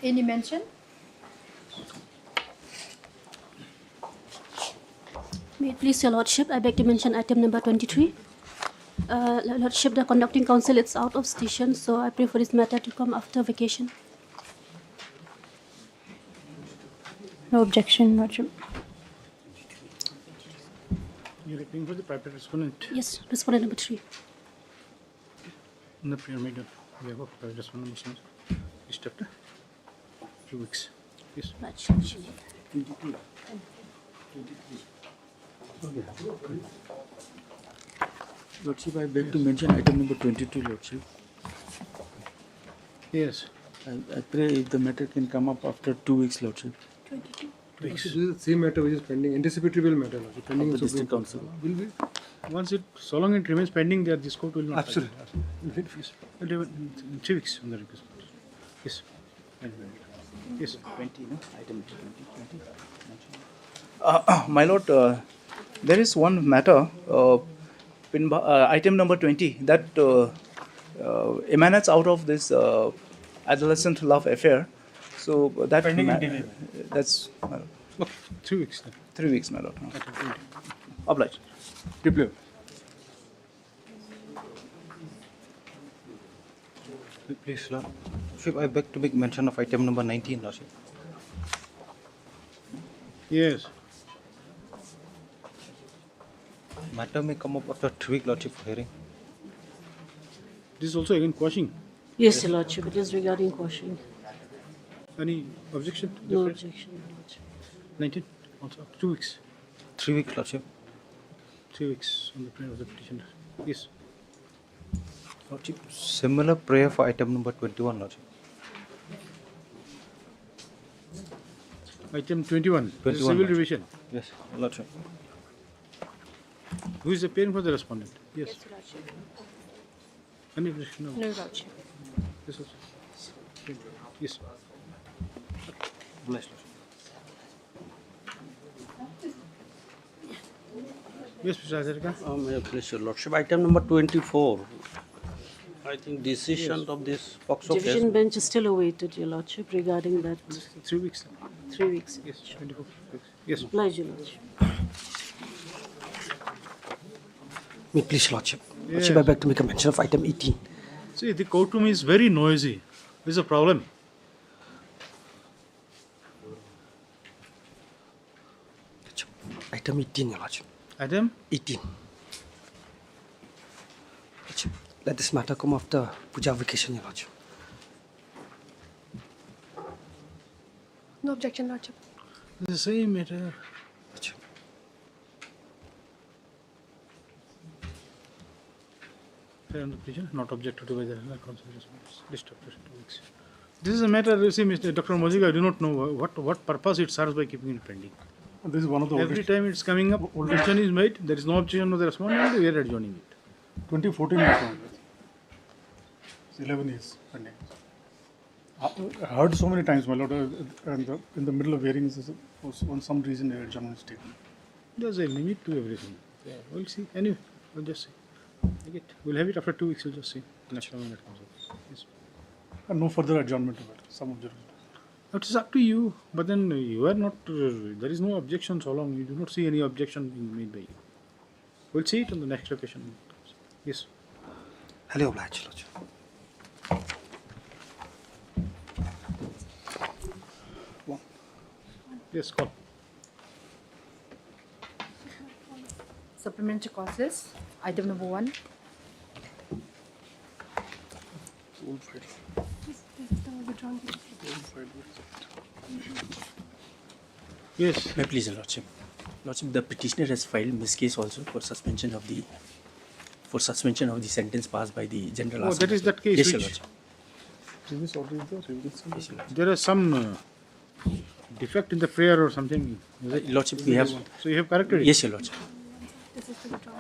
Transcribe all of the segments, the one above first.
Any mention? May it please your Lordship, I beg to mention item number 23. Lordship, the conducting council is out of station, so I pray for this matter to come after vacation. No objection, Lordship. You're looking for the private respondent Yes, respondent number 3. in the pyramid. We have a private respondent. This chapter. 2 weeks. Yes. Right. Lordship, I beg to mention item number 22, Lordship. Yes. I pray if the matter can come up after 2 weeks, Lordship. 22. Weeks. This is the same matter which is pending, anticipatory bill matter, Lordship, pending Of the in Supreme district Court. council. Will be Once it, so long it remains pending, there this court will not. Absolutely. Yes. Well, in 3 weeks on the request. Yes. Yes. 20, no? Item 20. My Lord, there is one matter, item number 20, that emanates out of this adolescent love affair. So that that's Okay. 3 weeks then. 3 weeks, my Lord. Item 20. Obliged. deploy. Please, Lordship, I beg to make mention of item number 19, Lordship. Yes. Matter may come up after 3 weeks, Lordship, for hearing. This is also again quashing. Yes, your Lordship, it is regarding quashing. Any objection? to the No phrase? objection, your Lordship. 19. Also 2 weeks. 3 weeks, Lordship. 3 weeks on the prayer of the petitioner. Yes. Lordship, similar prayer for item number 21, Lordship. Item 21. 21, Civil Lordship. revision. Yes, Lordship. Who is appearing for the respondent? Yes. Yes, your Lordship. Any objection? No. No, Lordship. Yes. Also. Yes. Obliged, Lordship. Yes, Mr. Azarika. May I please, your Lordship, item number 24. I think decision of this POXO Division case. bench is still awaited, your Lordship, regarding that 3 weeks. 3 weeks. Yes. 24 weeks. Yes. Oblige, your Lordship. May please, Lordship. Yes. Lordship, I beg to make a mention of item 18. See, the courtroom is very noisy. There's a problem. Item 18, your Lordship. Item? 18. Lordship, let this matter come after Puja vacation, your Lordship. No objection, Lordship. The same matter. Lordship. Fair on the petition, not objected to by the council. List of 2 weeks. This is a matter, you see, Mr. Dr. Moziga, I do not know what purpose it serves by keeping it pending. This is one of the Every time it's coming up, objection is made, there is no objection of the respondent, we are adjourning it. 2014 is on. It's 11 years pending. I heard so many times, my lord, and in the middle of hearings, on some reason, a adjournment is taken. There's a limit to everything. We'll see. Anyway, we'll just see. We'll have it after 2 weeks, we'll just see. Next time when it comes up. Yes. And no further adjournment of it. Some adjournment. It is up to you, but then you are not, there is no objection so long, you do not see any objection being made by you. We'll see it on the next occasion. Yes. Highly obliged, Lordship. Yes, call. Supplementary causes. Item number 1. Yes. May I please, your Lordship. Lordship, the petitioner has filed in this case also for suspension of the sentence passed by the General Oh, Assembly. that is that case Yes, your which- Lordship. Previous order is there? Yes, your Lordship. There is some defect in the prayer or something. Is it? Lordship, we have. So you have corrected it? Yes, your Lordship. This is to withdraw.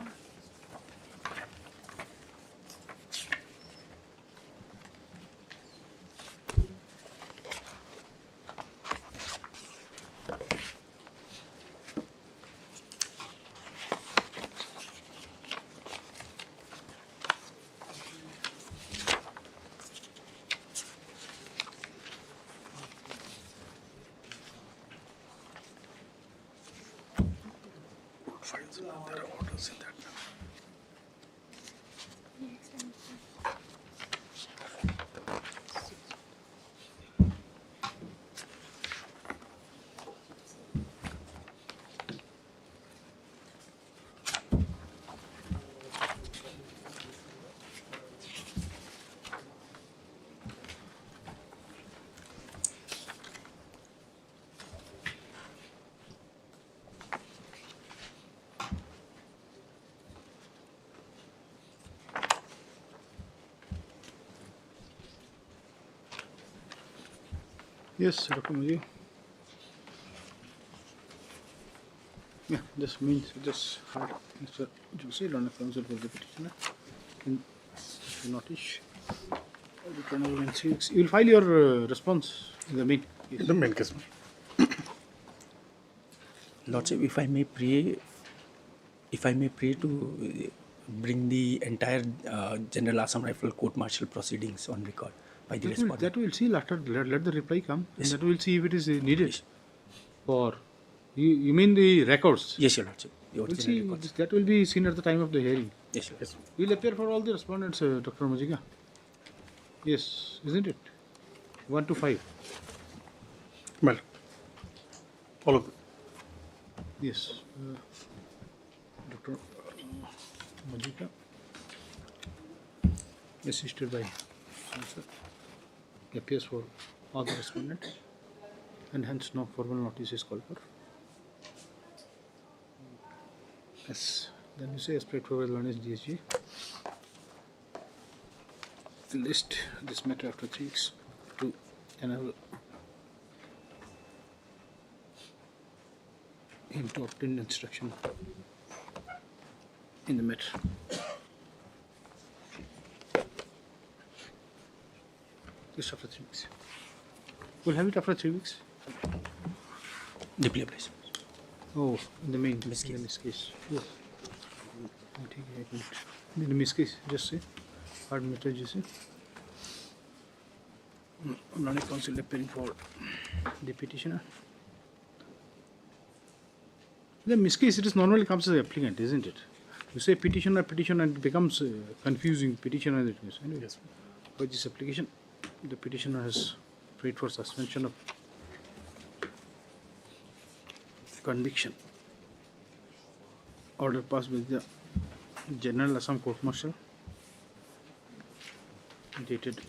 files. There are orders in that. Yes, Dr. Muji. Yeah, this means just hard Mr. Jose on the counsel for the petitioner in notice. You will file your response in the main case. The main case. Lordship, if I may pray to bring the entire General Assam Rifle Court Martial proceedings on record by the respondent. That we'll see later. Let the reply come. Yes. And that we'll see if it is needed. For you mean the records? Yes, Your Lordship. The We'll original see. records. That will be seen at the time of the hearing. Yes, Your Lordship. We'll appear for all the respondents, Dr. Majiga. Yes, isn't it? 1 to 5. Well, all of them. Yes. Dr. Majiga, assisted by counsel, appears for all the respondents, and hence no formal notice is called for. Yes. Then you say as straightforward one is DSG. List this matter after 3 weeks to enable him to obtain instruction in the matter. Just after 3 weeks. We'll have it after 3 weeks. The plea place. Oh, in the main Miss case. in the miss case. Yes. In the miss case, just say. Hard matter, just say. Non counsel appearing for the petitioner. In the miss case, it is normally comes as an applicant, isn't it? You say petitioner, and it becomes confusing. Petitioner, it is. Anyway, Yes. for this application, the petitioner has prayed for suspension of conviction. Order passed by the General Assam Court Martial, dated.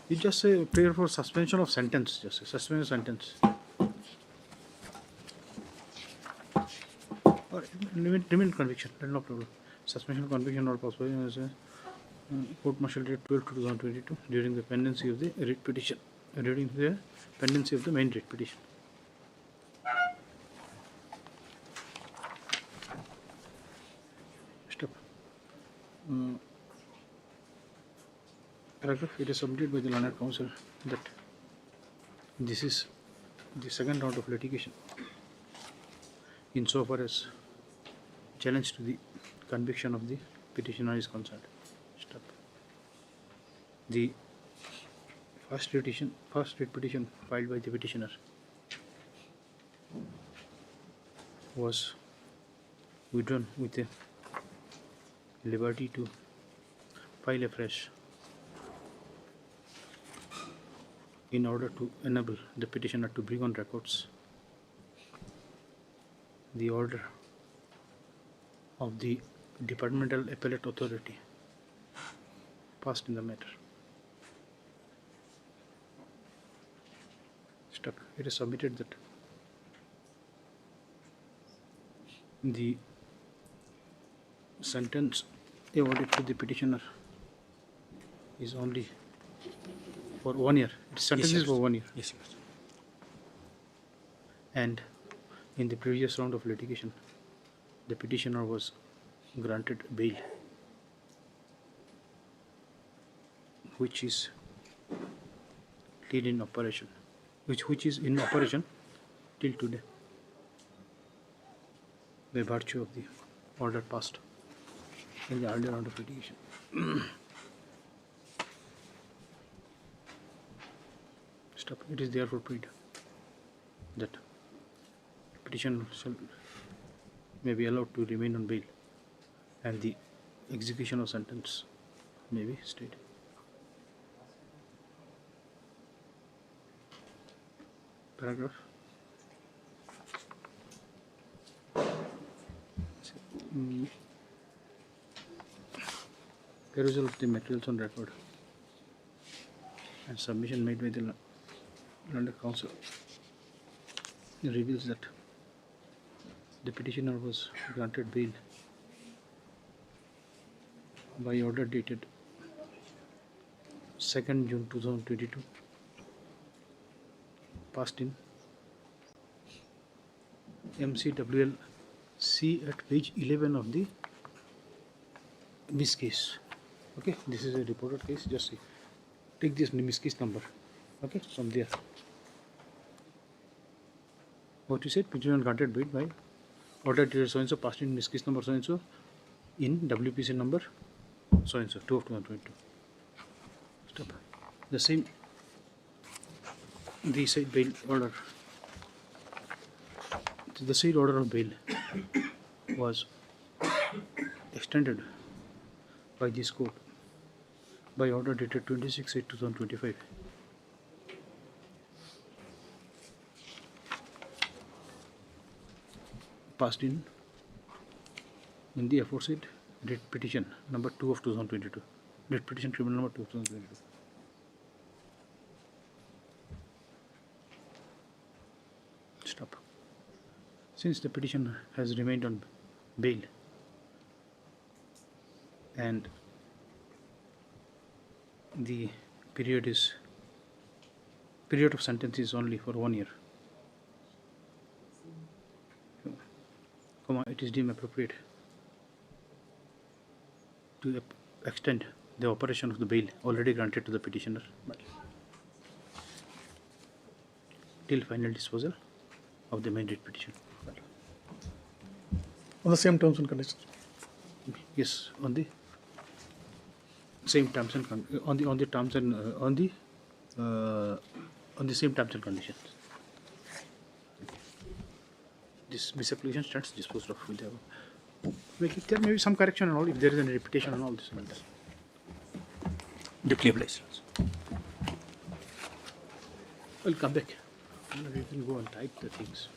You just say prayer for suspension of sentence. Just say suspension of sentence. Or remain conviction. That's no problem. Suspension of conviction or possible as a court martial date 12 to 2022 during the pendency of the writ petition. During the pendency of the main writ petition. Stop. Paragraph. It is submitted by the learned counsel that this is the second round of litigation insofar as challenge to the conviction of the petitioner is concerned. Stop. The first writ petition filed by the petitioner was withdrawn with a liberty to file afresh in order to enable the petitioner to bring on records the order of the Departmental Appellate Authority passed in the matter. Stuck. It is submitted that the sentence awarded to the petitioner is only for 1 year. Its sentence is for 1 year. Yes, Your Lordship. And in the previous round of litigation, the petitioner was granted bail, which is still in operation, which is in operation till today, by virtue of the order passed in the earlier round of litigation. Stop. It is therefore prayed that petitioner may be allowed to remain on bail, and the execution of sentence may be stayed. Paragraph. Perusal of the materials on record and submission made by the London Council reveals that the petitioner was granted bail by order dated 2nd June 2022, passed in MCWL C at page 11 of this case. Okay, this is a reported case. Just see. Take this Miss case number. Okay, from there. What you said, petitioner granted bail by order dated so and so, passed in Miss case number so and so, in WPC number so and so, 2 of 2022. Stop. The same, the said bail order, the said order of bail was extended by this court by order dated 26/8/2025. Passed in the aforesaid writ petition number 2 of 2022. Writ petition criminal number 2 of 2022. Stop. Since the petitioner has remained on bail and the period of sentence is only for 1 year, it is deemed appropriate to extend the operation of the bail already granted to the petitioner till final disposal of the main writ petition. On the same terms and conditions. Yes, on the same terms and on the terms and on the same terms and conditions. This misapplication stands disposed of with the there may be some correction and all if there is any repetition and all this and that. Deeply obliged. I'll come back. You can go and type the things.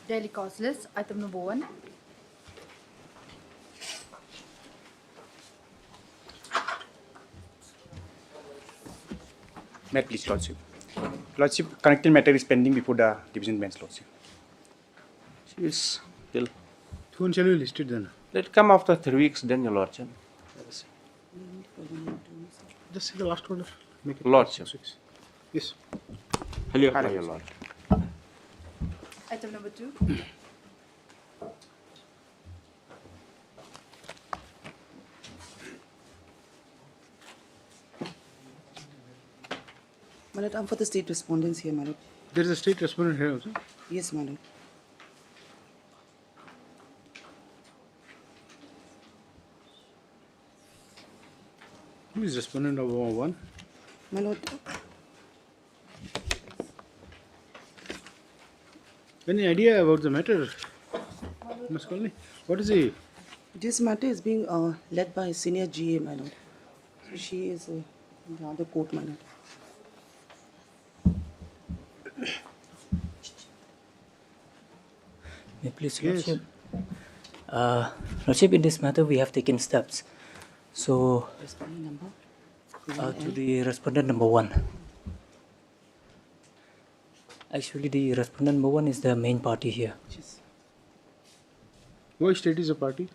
Daily cause list, item number 1. May I please, Lordship. Lordship, connected matter is pending before the division bench, Lordship. Yes, till. When shall we list it then? Let it come after 3 weeks, then, Your Lordship. Just see the last order. Make it Lordship. 6. Yes. Hello, Your Lord. Item number 2. My lord, I'm for the state respondents here, my lord. There is a state respondent here also. Yes, my lord. Who is respondent of 1? My lord, Any idea about the matter? Ms. Colney? What is the this matter is being led by senior GA, my lord. So she is in the other court, my lord. May I please, Yes. Lordship. Lordship, in this matter, we have taken steps. So, Responding number. to the respondent number 1. Actually, the respondent number 1 is the main party here. Yes. What state is a party?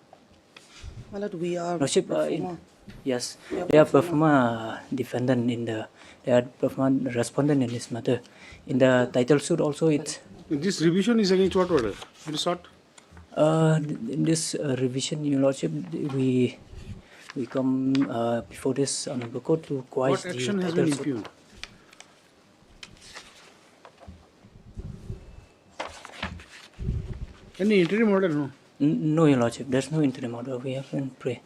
My lord, we are. Lordship, performer. yes, Yeah, they are performer. defendant in the, they are performer respondent in this matter. In the title suit also, it's This revision is against what order? It is short. in this revision, Your Lordship, we come before this honorable court to quash What the action has title been suit. impugned? Any interim order? No. No, Your Lordship, there's no interim order. We haven't pray.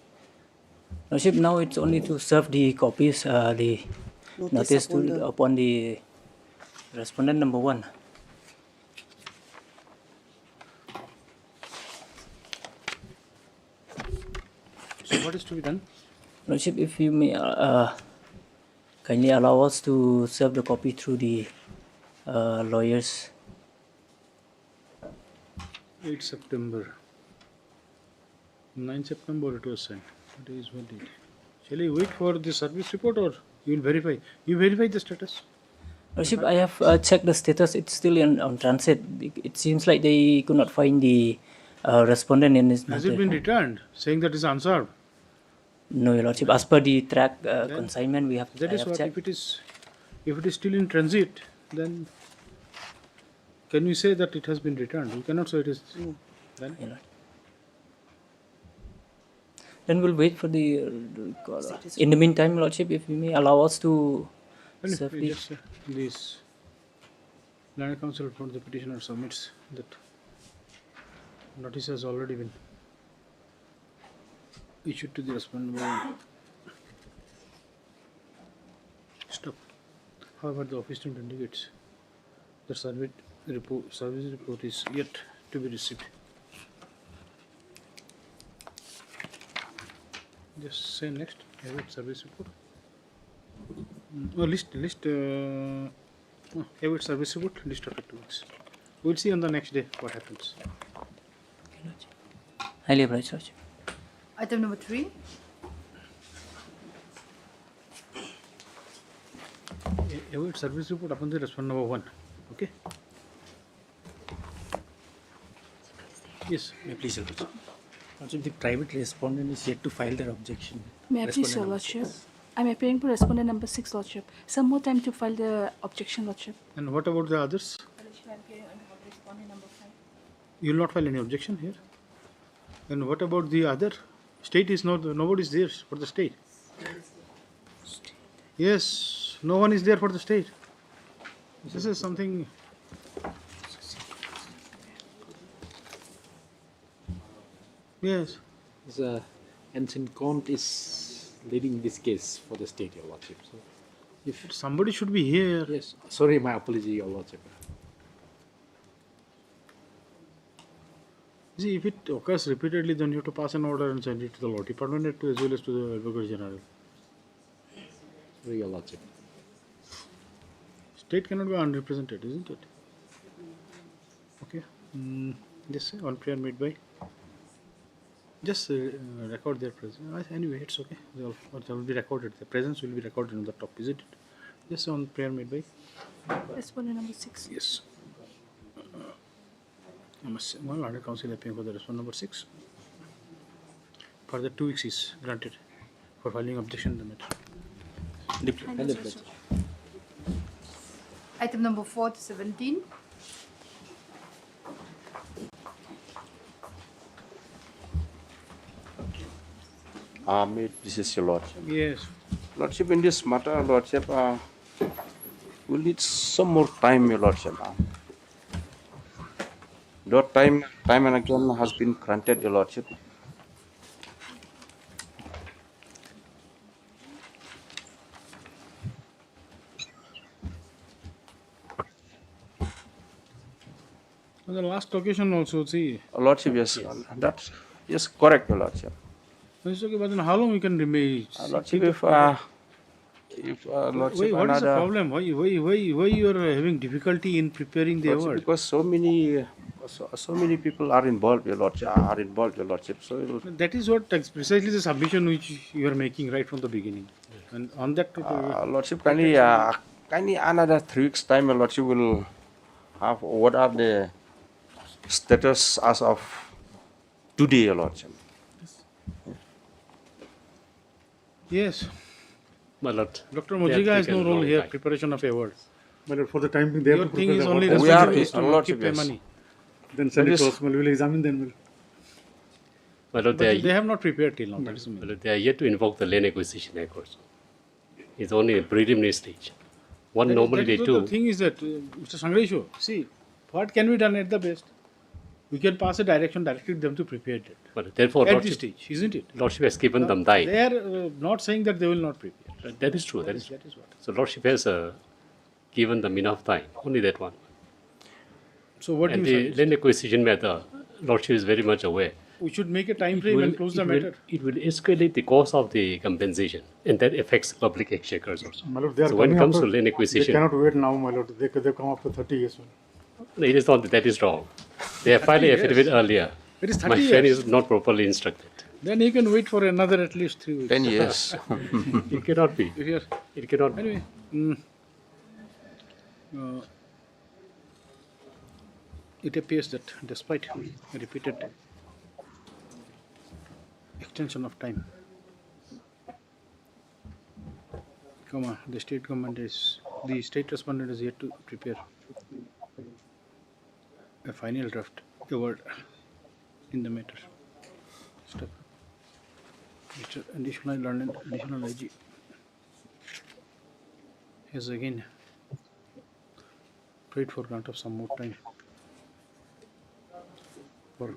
Lordship, now it's only to serve the copies, the notice upon the- upon the respondent number 1. So what is to be done? Lordship, if you may kindly allow us to serve the copy through the lawyers. 8 September. 9 September it was sent. What is what date? Shall I wait for the service report or you will verify? You verify the status? Lordship, I have checked the status. It's still on transit. It seems like they could not find the respondent in this Has matter. it been returned saying that is answered? No, Your Lordship. As per the track consignment, we have. That I is have what checked. if it is still in transit, then can you say that it has been returned? You cannot say it is. Then Your Lord. Then we'll wait for the. In the meantime, Your Lordship, if you may allow us to Well, serve we the. just this land council for the petitioner submits that notice has already been issued to the respondent. Stop. However, the office team indicates the service report is yet to be received. Just say next. Await service report. Await service report. List of activities. We'll see on the next day what happens. Highly obliged, Lordship. Item number 3. Await service report upon the respondent number 1. Okay. Yes. May I please, Your Lordship. Lordship, the private respondent is yet to file their objection. May I please, Your Respondent number Lordship? 6. I'm appearing for respondent number 6, Lordship. Some more time to file the objection, Lordship. And what about the others? You will not file any objection here. And what about the other? State is not. Nobody is there for the state. Yes, no one is there for the state. This is something. Yes. Ensign Contempt is leading this case for the state, Your Lordship. So, If somebody should be here. yes, sorry, my apology, Your Lordship. See, if it occurs repeatedly, then you have to pass an order and send it to the law department as well as to the Advocate General. Sorry, Your Lordship. State cannot go unrepresented, isn't it? Okay. Just say on prayer made by. Just record their presence. Anyway, it's okay. They will be recorded. The presence will be recorded on the top, isn't it? Just on prayer made by. Respondent number 6. Yes. Under counsel appearing for the respondent number 6. Further 2 weeks is granted for filing objection in the matter. Item number 4 to 17. This is your Lordship. Yes. Lordship, in this matter, Lordship, we'll need some more time, your Lordship. Though time and again has been granted, your Lordship. On the last occasion also, see. Lordship, yes, that's yes, correct, your Lordship. It's okay, but then how long we can remain? Lordship, if Lordship, what is the problem? Why you are having difficulty in preparing the Lordship, award? because so many people are involved, your Lordship. So That is what precisely the submission which you are making right from the beginning. And on that, Lordship, kindly another 3 weeks time, your Lordship will have what are the status as of today, your Lordship. yes. My Lord. Dr. Mojiga has no role here, preparation of awards. But for the time being, they have Your to thing prepare is the only award. responsible to keep the money. Then send it to us. We'll examine then. My Lord, But they have not prepared till now. That is the main. they are yet to invoke the Land Acquisition Act also. It's only a preliminary stage. What normally they do. The thing is that, Mr. Sangresho, see, what can be done at the best? We can pass a direction directing them to prepare it. But therefore, At this stage, isn't it? Lordship has given them time. They are not saying that they will not prepare. That is true. That is what. So Lordship has given them enough time. Only that one. So what And do you the suggest? land acquisition matter, Lordship is very much aware. We should make a time frame and close the matter. It will escalate the cost of the compensation, and that affects the public exchequers also. My Lord, they are So when it coming comes to after- land They acquisition, cannot wait now, my Lord. They come after 30 years. no, it is not that is wrong. They have filed 30 the affidavit years. earlier. It is 30 My friend years. is not properly instructed. Then he can wait for another at least 3 weeks. 10 years. It cannot be. Here. It cannot be. Anyway, it appears that despite repeated extension of time, the state respondent is yet to prepare a final draft award in the matter. Step. Mr. Additional IG has again prayed for grant of some more time for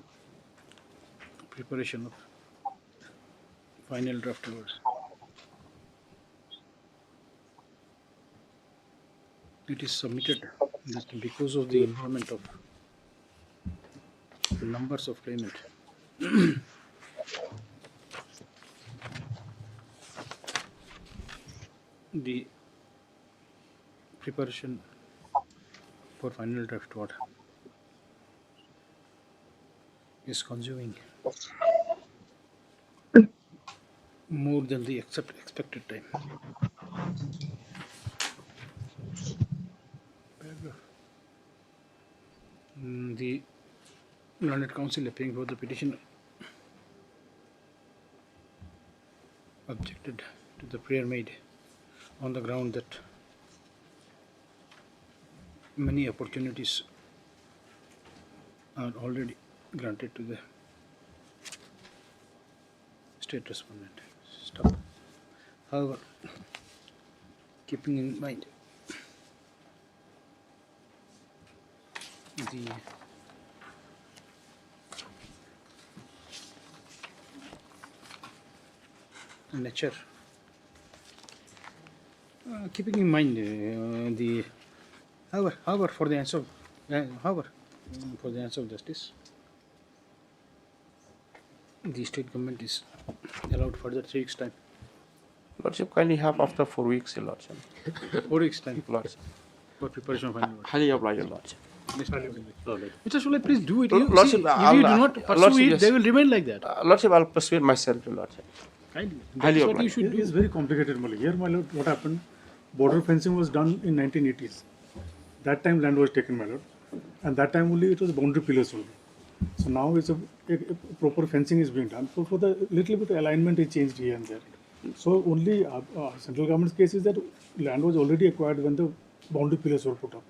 preparation of final draft awards. It is submitted that because of the involvement of the numbers of claimant, the preparation for final draft award is consuming more than the expected time. The learned counsel appearing for the petition objected to the prayer made on the ground that many opportunities are already granted to the state respondent. Stop. However, keeping in mind the nature, keeping in mind the however for the answer of justice, the state government is allowed further 3 weeks time. Lordship, kindly have after 4 weeks, your Lordship. 4 weeks time Lordship. for preparation of final. Highly obliged, your Lordship. Mr. Shulay, please do it. Lordship, If you do not pursue Lordship, it, yes. they will remain like that. Lordship, I'll persuade myself, Lordship. Kindly. Highly That's what you obliged. should It is do. very complicated, my lord. Here, my lord, what happened? Border fencing was done in 1980s. That time land was taken, my lord, and that time only it was boundary pillars only. So now it's a proper fencing is being done. So for the little bit alignment is changed here and there. So only central government's case is that land was already acquired when the boundary pillars were put up.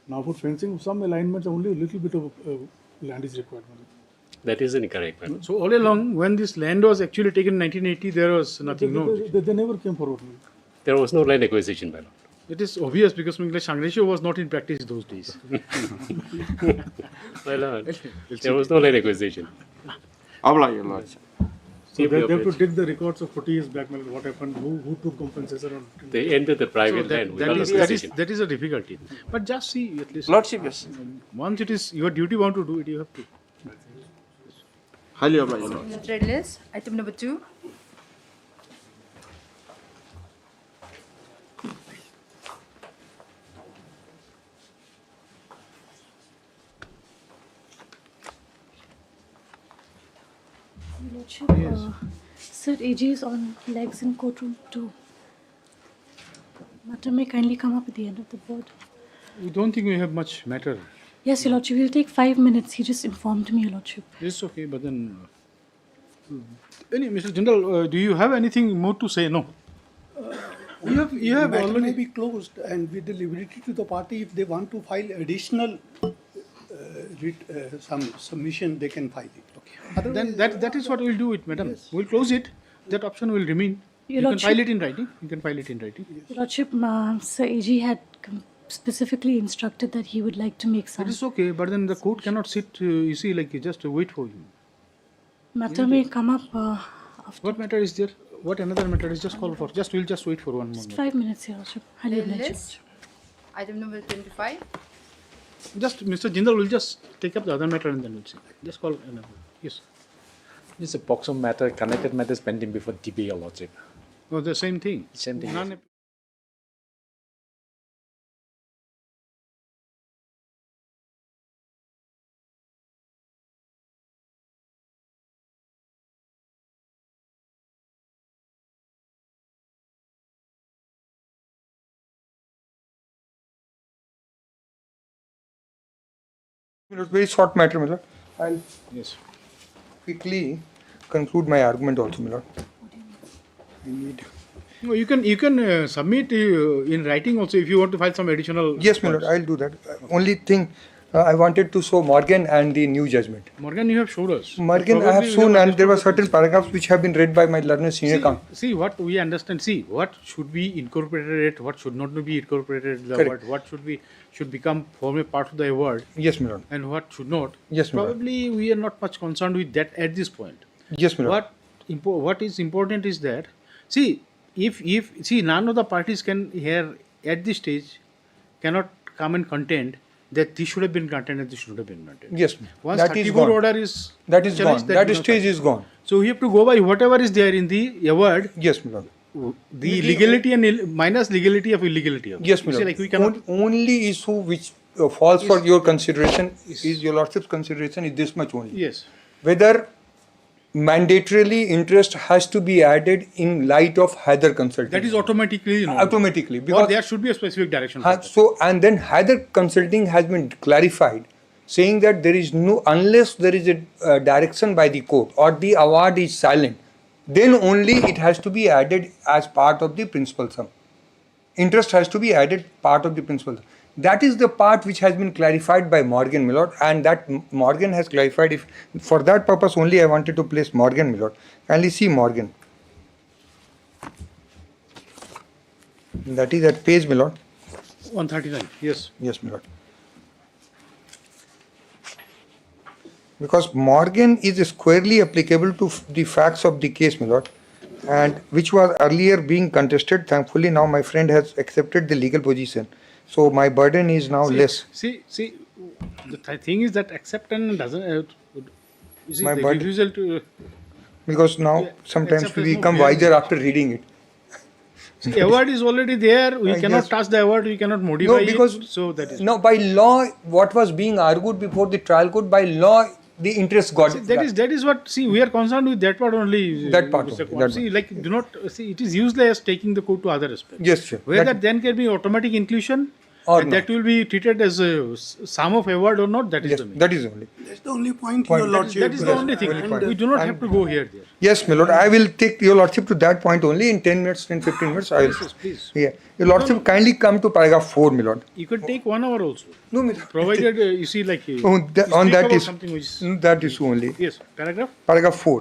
Now for fencing, some alignments only a little bit of land is required. That is incorrect. Madam. So all along, when this land was actually taken in 1980, there was nothing. They never came forward. There was no land acquisition, Madam. It is obvious because Shangresho was not in practice those days. My lord, there was no land acquisition. Obliged, your Lordship. So they have to dig the records of 40 years back, what happened, who took compensation. They entered the private land without acquisition. That is a difficulty. But just see at least. Lordship, yes. Once it is your duty bound to do it, you have to. Highly obliged, your Lordship. The trade list, item number 2. Lordship, Sir, AG is on legs in courtroom 2. Matter may kindly come up at the end of the board. We don't think we have much matter. Yes, Your Lordship, we'll take 5 minutes. He just informed me, Your Lordship. It's okay, but then. Mr. General, do you have anything more to say? No. You have matter already may be closed, and with the liberty to the party, if they want to file additional some submission, they can file it. Okay. Then that is what we'll do it, madam. Yes. We'll close it. That option will remain. Your You can Lordship. file it in writing. You can file it in writing. Your Lordship, Sir AG had specifically instructed that he would like to make some. It is okay, but then the court cannot sit. You see, like just wait for you. Matter may come up after What matter is there? What another matter is just call for? We'll just wait for 1 just moment. 5 minutes, Your Lordship. Highly Trade obliged. list, item number 25. Just Mr. Jindal will just take up the other matter and then we'll see. Just call another. Yes. This is a POXO matter, connected matters pending before DP, Your Lordship. No, the same thing. Same thing. None- Very short matter, my lord. I'll Yes. quickly conclude my argument also, my lord. No, you can submit in writing also if you want to file some additional. Yes, my lord, I'll do that. Only thing I wanted to show Morgan and the new judgment. Morgan, you have showed us. Morgan, I have Probably we shown, and understood there were the certain paragraphs which have been read by my learned senior counsel. See what we understand. See what should be incorporated, what should not be incorporated. The Correct. word, what should become form a part of the award, Yes, my lord. and what should not. Yes, my lord. Probably we are not much concerned with that at this point. Yes, my lord. What is important is that if none of the parties can here at this stage cannot come and contend that this should have been granted and this should have been granted. Yes, Once that is 34 gone. order is That is challenged, gone. That will not stage stand. is gone. So we have to go by whatever is there in the award, Yes, my lord. the legality and minus legality of illegality. Of Yes, it. my You see, lord. like we cannot. Only issue which falls for your consideration is your lordship's consideration is this much only. Yes. Whether mandatorily interest has to be added in light of Heather consulting. That is automatically. You know, automatically or because there should be a specific direction. for that. so and then Heather consulting has been clarified, saying that there is no unless there is a direction by the court or the award is silent, then only it has to be added as part of the principal sum. Interest has to be added part of the principal sum. That is the part which has been clarified by Morgan, my lord, and that Morgan has clarified. If for that purpose only I wanted to place Morgan, my lord. Kindly see Morgan. That is at page, my lord. 139. Yes. Yes, my lord. Because Morgan is squarely applicable to the facts of the case, my lord, and which was earlier being contested. Thankfully, now my friend has accepted the legal position. So my burden is now less. See, the thing is that acceptance doesn't. You see, My the body- refusal to. Because now Yeah, sometimes accept we is no become clear. wiser after reading it. See, award is already there. We cannot yes. touch the award. We cannot modify because it. So that is. no, by law, what was being argued before the trial court, by law, the interest got. See, that is what. See, we are concerned with that part only. That part Mr. only, Kumar. that See, like, do not see. It is useless taking the court to other aspects. Yes, sir. Whether That- then can be automatic inclusion, Or and not. that will be treated as a sum of award or not. That is Yes, the main. that is only. That's the only point, Point. your lordship. That is the only thing. Only point. We do not have to go here there. Yes, my lord, I will take your lordship to that point only in 10 minutes, 10, 15 minutes. I will. Yes, please. Yeah. Your lordship, kindly come to paragraph 4, my lord. You can take 1 hour also. No, my lord. Provided you see like you On speak that about is something which is that issue only. yes paragraph. Paragraph 4.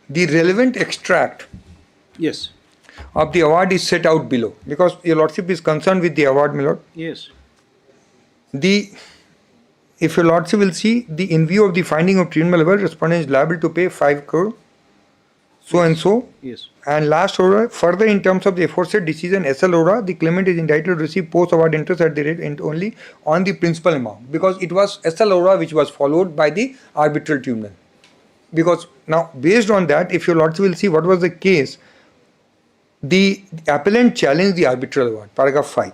The relevant extract Yes. of the award is set out below because your lordship is concerned with the award, my lord. Yes. If your lordship will see, in view of the finding of tribunal level, respondent is liable to pay 5 crore, so and so. Yes. And last order, further in terms of the aforesaid decision, SL order, the claimant is entitled to receive post-award interest at the rate and only on the principal amount because it was SL order which was followed by the arbitral tribunal. Because now, based on that, if your lordship will see what was the case, the appellant challenged the arbitral award, paragraph 5.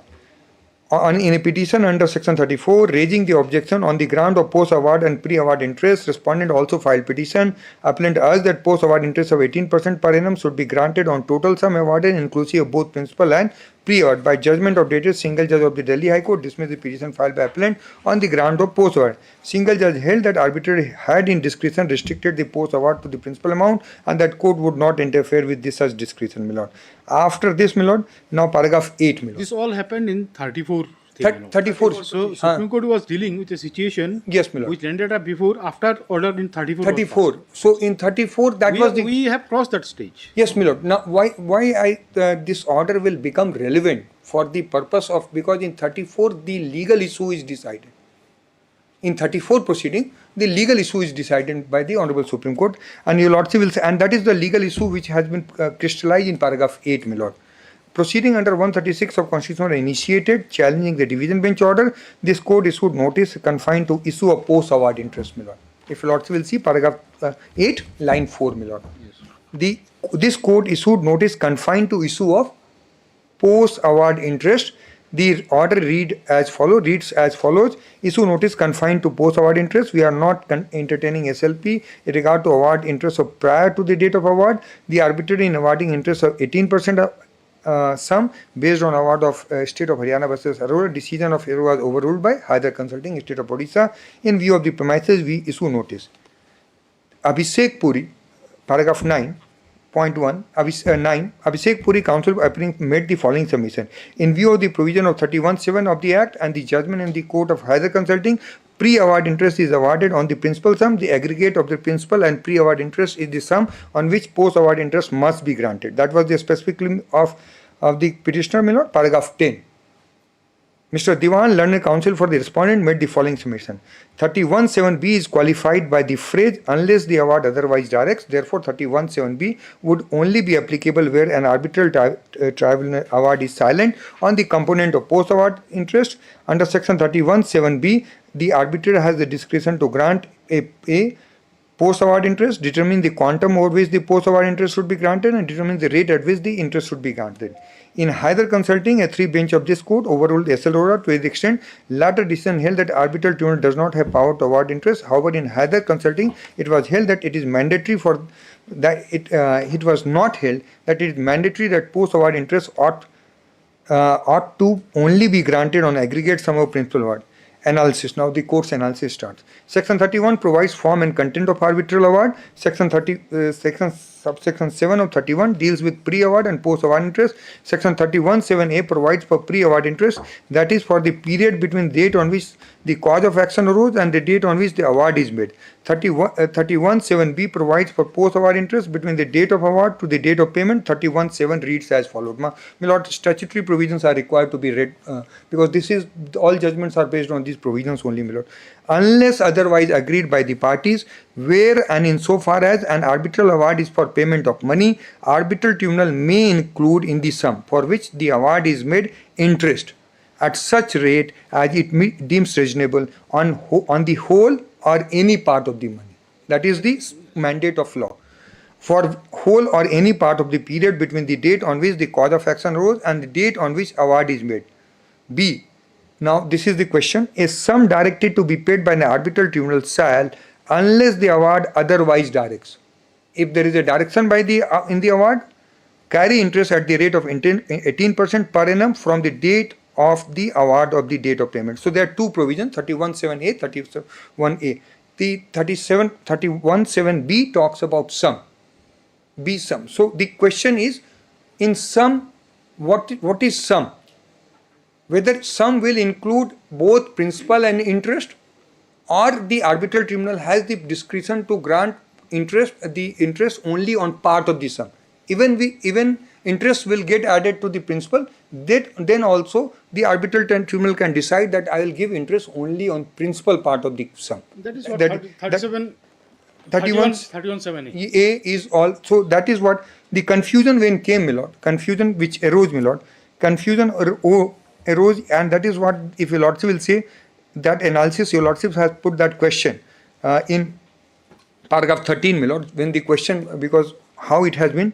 In a petition under section 34, raising the objection on the ground of post-award and pre-award interest, respondent also filed petition. Appellant urged that post-award interest of 18% per annum should be granted on total sum awarded, inclusive of both principal and pre-award. By judgment of dated single judge of the Delhi High Court, dismissed the petition filed by appellant on the ground of post-award. Single judge held that arbitrator had in discretion restricted the post-award to the principal amount and that court would not interfere with this such discretion, my lord. After this, my lord, now paragraph 8, my lord. This all happened in 34. 34. So Supreme Court was dealing with a situation yes, my lord. which landed up before after order in 34. 34. So in 34, that was the. We have crossed that stage. Yes, my lord. Now, why this order will become relevant for the purpose of, because in 34 the legal issue is decided. In 34 proceeding, the legal issue is decided by the Honorable Supreme Court, and your lordship will say, and that is the legal issue which has been crystallized in paragraph 8, my lord. Proceeding under 136 of Constitution are initiated, challenging the division bench order. This court issued notice confined to issue of post-award interest, my lord. If your lordship will see paragraph 8, line 4, my lord. Yes. This court issued notice confined to issue of post-award interest. The order reads as follows. Issue notice confined to post-award interest. We are not entertaining SLP in regard to award interest of prior to the date of award. The arbitrator in awarding interest of 18% sum based on award of State of Haryana versus Arora. Decision of Arora was overruled by Hyder Consulting, State of Odisha. In view of the premises, we issue notice. Abhishek Puri, paragraph 9.1, Abhishek Puri counsel appearing made the following submission. In view of the provision of 31(7) of the Act and the judgment in the court of Hyder Consulting, pre-award interest is awarded on the principal sum. The aggregate of the principal and pre-award interest is the sum on which post-award interest must be granted. That was the specific limit of the petitioner, my lord. Paragraph 10. Mr. Diwan, learned counsel for the respondent, made the following submission. 31(7)(b) is qualified by the phrase unless the award otherwise directs. Therefore, 31(7)(b) would only be applicable where an arbitral tribunal award is silent on the component of post-award interest. Under section 31(7)(b), the arbitrator has the discretion to grant a post-award interest, determine the quantum over which the post-award interest should be granted, and determine the rate at which the interest should be granted. In Hyder Consulting, a 3-bench of this court overruled SL order to the extent latter decision held that arbitral tribunal does not have power to award interest. However, in Hyder Consulting, it was held that it is mandatory for that it was not held that it is mandatory that post-award interest ought to only be granted on aggregate sum of principal award. Analysis. Now the court's analysis starts. Section 31 provides form and content of arbitral award. Subsection 7 of 31 deals with pre-award and post-award interest. Section 31(7)(a) provides for pre-award interest, that is for the period between the date on which the cause of action arose and the date on which the award is made. 31(7)(b) provides for post-award interest between the date of award to the date of payment. 31(7) reads as follows. My lord, statutory provisions are required to be read because this is all judgments are based on these provisions only, my lord. Unless otherwise agreed by the parties, where and insofar as an arbitral award is for payment of money, arbitral tribunal may include in the sum for which the award is made interest at such rate as it deems reasonable on the whole or any part of the money. That is the mandate of law. for whole or any part of the period between the date on which the cause of action arose and the date on which award is made. B. Now this is the question. A sum directed to be paid by an arbitral tribunal shall, unless the award otherwise directs. If there is a direction by the in the award, carry interest at the rate of 18% per annum from the date of the award of the date of payment. So there are two provisions, 31(7)(a), 31(a). The 31(7)(b) talks about sum. B sum. So the question is, in sum, what is sum? Whether sum will include both principal and interest, or the arbitral tribunal has the discretion to grant the interest only on part of the sum. Even interest will get added to the principal, then also the arbitral tribunal can decide that I will give interest only on principal part of the sum. That is what 31(7)(a). A is all. So that is what the confusion when came, my lord, confusion which arose, my lord, confusion arose, and that is what, if your lordship will say, that analysis, your lordship has put that question in paragraph 13, my lord, when the question, because how it has been.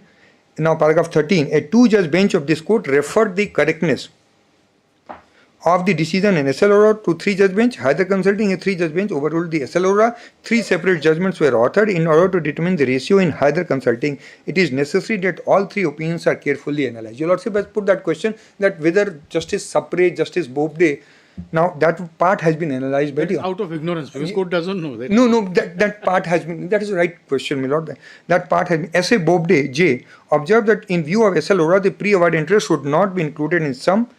Now paragraph 13, a two-judge bench of this court referred the correctness of the decision in SLORA to three-judge bench. Either consulting a three-judge bench overruled the SLORA. Three separate judgments were authored. In order to determine the ratio in either consulting, it is necessary that all three opinions are carefully analyzed. Your lordship has put that question, that whether Justice Sapre, Justice Bobde, now that part has been analyzed by the... out of ignorance, because court doesn't know that. No, that part has been, that is the right question, my lord. That part has been, S.A. Bobde, J, observed that in view of SLORA, the pre-award interest should not be included in sum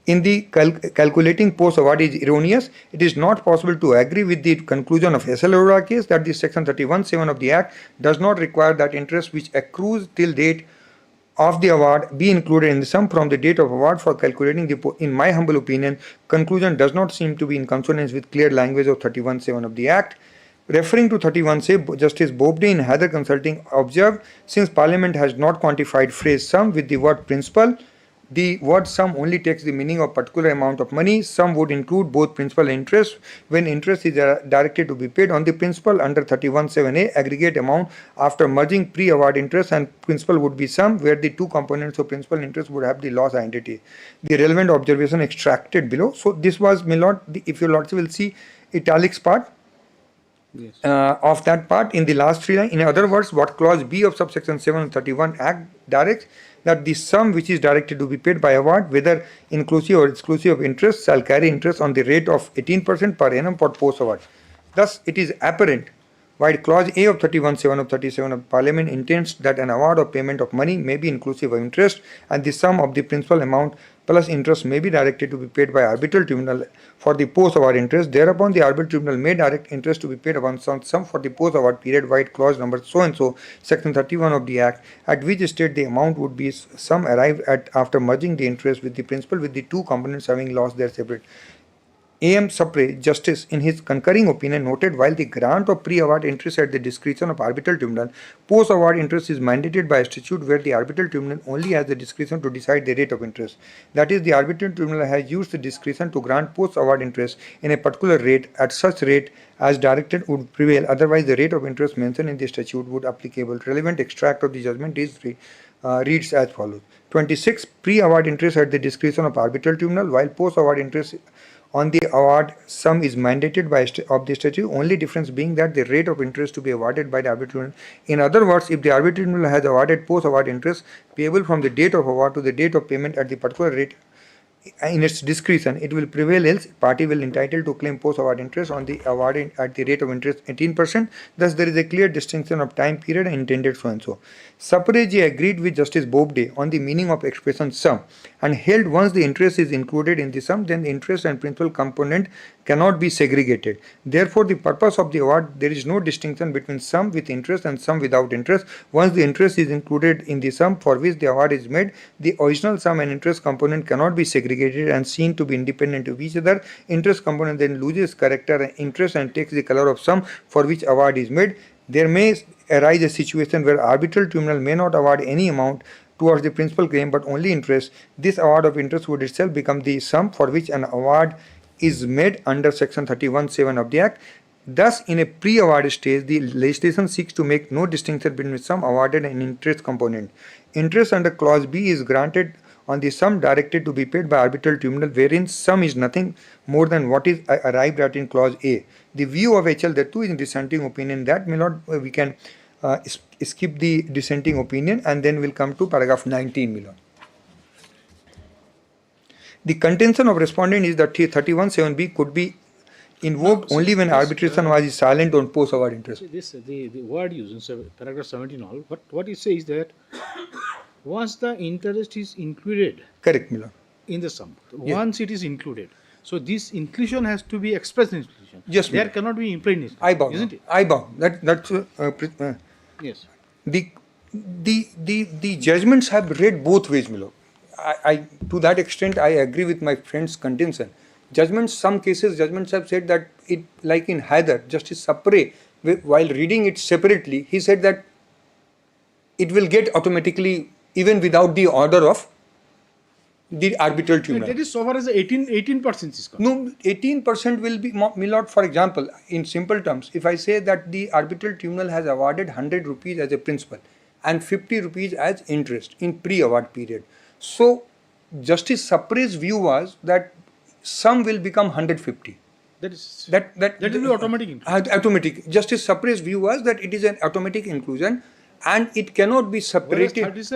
in the calculating post-award is erroneous. It is not possible to agree with the conclusion of SLORA case that the section 31(7) of the Act does not require that interest which accrues till date of the award be included in the sum from the date of award for calculating the in my humble opinion, conclusion does not seem to be in consonance with clear language of 31(7) of the Act. Referring to 31(7), Justice Bobde in Heather Consulting observed, since Parliament has not quantified phrase sum with the word principal, the word sum only takes the meaning of particular amount of money. Sum would include both principal and interest. When interest is directed to be paid on the principal under 31(7)(a), aggregate amount after merging pre-award interest and principal would be sum, where the two components of principal and interest would have the loss identity. The relevant observation extracted below. So this was, my lord, if your lordship will see italics part, yes, of that part in the last three lines. In other words, what clause B of subsection 7 of 31 Act directs, that the sum which is directed to be paid by award, whether inclusive or exclusive of interest, shall carry interest on the rate of 18% per annum for post-award. Thus, it is apparent, while clause A of 31(7) of 37 of Parliament intends that an award of payment of money may be inclusive of interest, and the sum of the principal amount plus interest may be directed to be paid by arbitral tribunal for the post-award interest. Thereupon, the arbitral tribunal may direct interest to be paid upon some sum for the post-award period, while clause number so-and-so, section 31 of the Act, at which state the amount would be sum arrived at after merging the interest with the principal, with the two components having lost their separate. A.M. Sapre, Justice, in his concurring opinion, noted while the grant of pre-award interest at the discretion of arbitral tribunal, post-award interest is mandated by statute, where the arbitral tribunal only has the discretion to decide the rate of interest. That is, the arbitral tribunal has used the discretion to grant post-award interest in a particular rate at such rate as directed would prevail. Otherwise, the rate of interest mentioned in the statute would applicable. Relevant extract of the judgment is reads as follows. 26. Pre-award interest at the discretion of arbitral tribunal, while post-award interest on the award sum is mandated by of the statute, only difference being that the rate of interest to be awarded by the arbitral tribunal. In other words, if the arbitral tribunal has awarded post-award interest payable from the date of award to the date of payment at the particular rate in its discretion, it will prevail, else party will entitled to claim post-award interest on the award at the rate of interest 18%. Thus, there is a clear distinction of time period intended so and so. Sapre agreed with Justice Bobde on the meaning of expression sum and held once the interest is included in the sum, then the interest and principal component cannot be segregated. Therefore, the purpose of the award, there is no distinction between sum with interest and sum without interest. Once the interest is included in the sum for which the award is made, the original sum and interest component cannot be segregated and seen to be independent of each other. Interest component then loses character and interest and takes the color of sum for which award is made. There may arise a situation where arbitral tribunal may not award any amount towards the principal claim but only interest. This award of interest would itself become the sum for which an award is made under section 31(7) of the Act. Thus, in a pre-award stage, the legislation seeks to make no distinction between sum awarded and interest component. Interest under Clause B is granted on the sum directed to be paid by arbitral tribunal, wherein sum is nothing more than what is arrived at in Clause A. The view of HL thereto is in dissenting opinion. That may not, we can skip the dissenting opinion and then we'll come to paragraph 19, Milord. The contention of respondent is that 31(7)(b) could be invoked only when arbitration was silent on post-award interest. This the word used in paragraph 17 all. What it says that once the interest is included. Correct, Milord. In the sum. Yes. Once it is included. So this inclusion has to be expressed inclusion. Yes, there Milord. cannot be implied inclusion. I bow. Isn't it? I bow. That's Yes. The judgments have read both ways, Milord. I to that extent I agree with my friend's contention. Judgments, some cases judgments have said that it, like in Hyder, Justice Sapre, while reading it separately, he said that it will get automatically even without the order of the arbitral tribunal. That is so far as 18% is concerned. No, 18% will be, Milord, for example, in simple terms, if I say that the arbitral tribunal has awarded 100 rupees as a principal and 50 rupees as interest in pre-award period. So, Justice Sapre's view was that sum will become 150. That will be automatic inclusion. Automatic. Justice Sapre's view was that it is an automatic inclusion and it cannot be separated. Whereas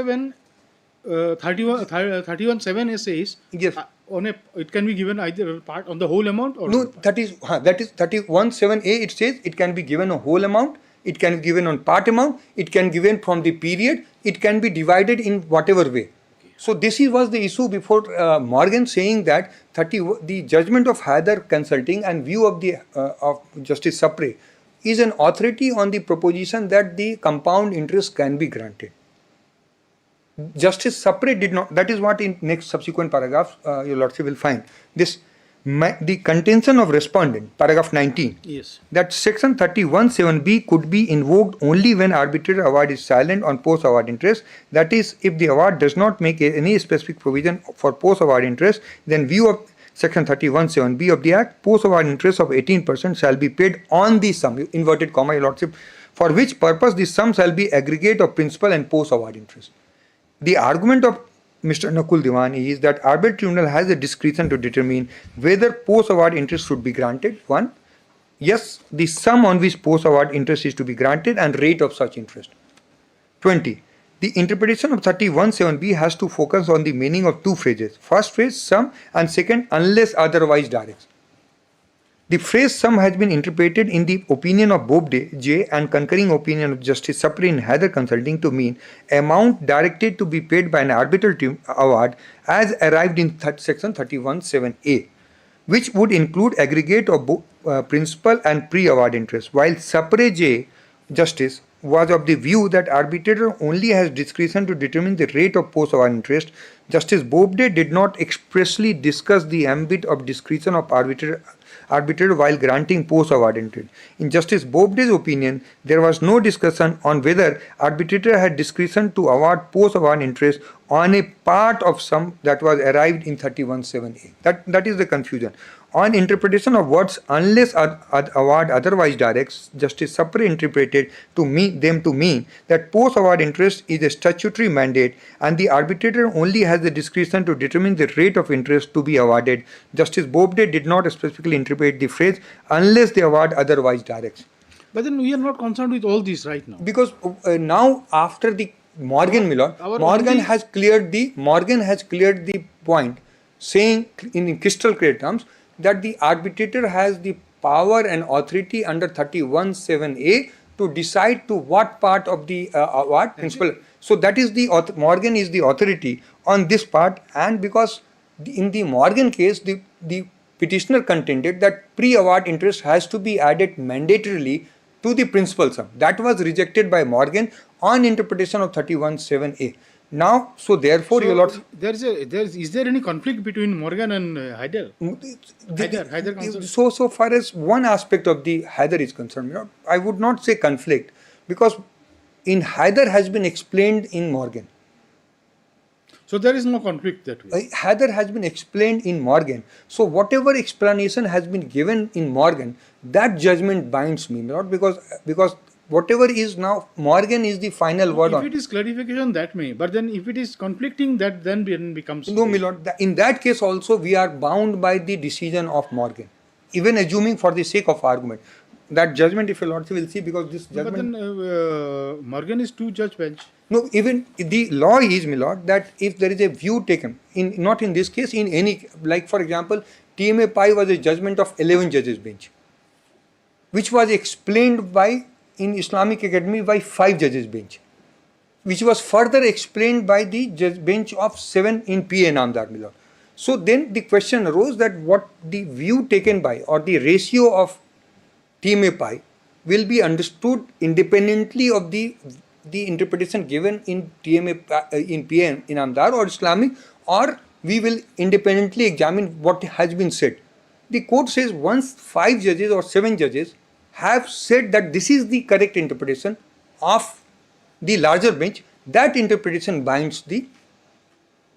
31(7) says yes. On a, it can be given either part on the whole amount or no. That is 31(7)(a). It says it can be given a whole amount. It can be given on part amount. It can be given from the period. It can be divided in whatever way. So this was the issue before Morgan, saying that the judgment of Hyder Consulting and view of the of Justice Sapre is an authority on the proposition that the compound interest can be granted. Justice Sapre did not. That is what in next subsequent paragraphs your Lordship will find. The contention of respondent, paragraph 19, yes, that section 31(7)(b) could be invoked only when arbitrary award is silent on post-award interest. That is, if the award does not make any specific provision for post-award interest, then view of section 31(7)(b) of the Act, post-award interest of 18% shall be paid on the sum, inverted comma, your Lordship, for which purpose the sum shall be aggregate of principal and post-award interest. The argument of Mr. Nakul Diwani is that arbitral tribunal has the discretion to determine whether post-award interest should be granted. 1. Yes, the sum on which post-award interest is to be granted and rate of such interest. 20. The interpretation of 31(7)(b) has to focus on the meaning of two phrases. First phrase, sum, and second, unless otherwise directs. The phrase sum has been interpreted in the opinion of Bobde, J, and concurring opinion of Justice Sapre in Hyder Consulting to mean amount directed to be paid by an arbitral award as arrived in section 31(7)(a), which would include aggregate of principal and pre-award interest, while Sapre J, Justice, was of the view that arbitrator only has discretion to determine the rate of post-award interest. Justice Bobde did not expressly discuss the ambit of discretion of arbitrator while granting post-award interest. In Justice Bobde's opinion, there was no discussion on whether arbitrator had discretion to award post-award interest on a part of sum that was arrived in 31(7)(a). That is the confusion. On interpretation of words unless award otherwise directs, Justice Sapre interpreted them to mean that post-award interest is a statutory mandate and the arbitrator only has the discretion to determine the rate of interest to be awarded. Justice Bobde did not specifically interpret the phrase unless the award otherwise directs. But then we are not concerned with all this right now. Because now after the Morgan, Morgan has cleared the point, saying in crystal clear terms that the arbitrator has the power and authority under 31(7)(a) to decide to what part of the award principal. So that is the Morgan is the authority on this part, and because in the Morgan case the petitioner contended that pre-award interest has to be added mandatorily to the principal sum. That was rejected by Morgan on interpretation of 31(7)(a). Now, so therefore, your Lord, is there any conflict between Morgan and Hyder? Hyder so far as one aspect of the Hyder is concerned, I would not say conflict, because in Hyder has been explained in Morgan. So there is no conflict that way. Heather has been explained in Morgan. So whatever explanation has been given in Morgan, that judgment binds me, not because whatever is now Morgan is the final word If on. it is clarification, that may. But then if it is conflicting, that then becomes. No, my lord. In that case also we are bound by the decision of Morgan, even assuming for the sake of argument. That judgment, if your lordship will see, because this judgment. But then Morgan is two-judge bench. No, even the law is, my lord, that if there is a view taken, not in this case, in any, like for example, TMA Pi was a judgment of 11 judges bench, which was explained by, in Islamic Academy, by 5 judges bench, which was further explained by the bench of 7 in PA Namdar, my lord. So then the question arose that what the view taken by or the ratio of TMA Pi will be understood independently of the interpretation given in TMA in PA in Amdar or Islamic, or we will independently examine what has been said. The court says once 5 judges or 7 judges have said that this is the correct interpretation of the larger bench, that interpretation binds the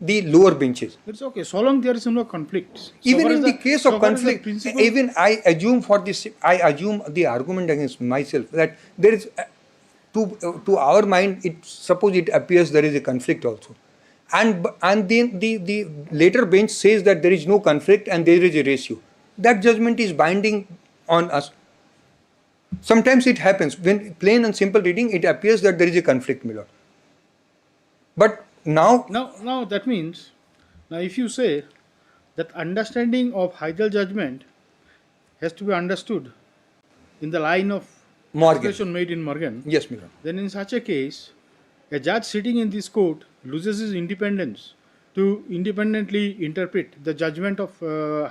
lower benches. It's okay, so long there is no conflict. Even in the case of conflict, even I assume the argument against myself that there is, to our mind, suppose it appears there is a conflict also. And then the later bench says that there is no conflict and there is a ratio. That judgment is binding on us. Sometimes it happens, when plain and simple reading, it appears that there is a conflict, my lord. But now that means, now if you say that understanding of Heidel judgment has to be understood in the line of Morgan made in Morgan, yes, my lord. Then in such a case, a judge sitting in this court loses his independence to independently interpret the judgment of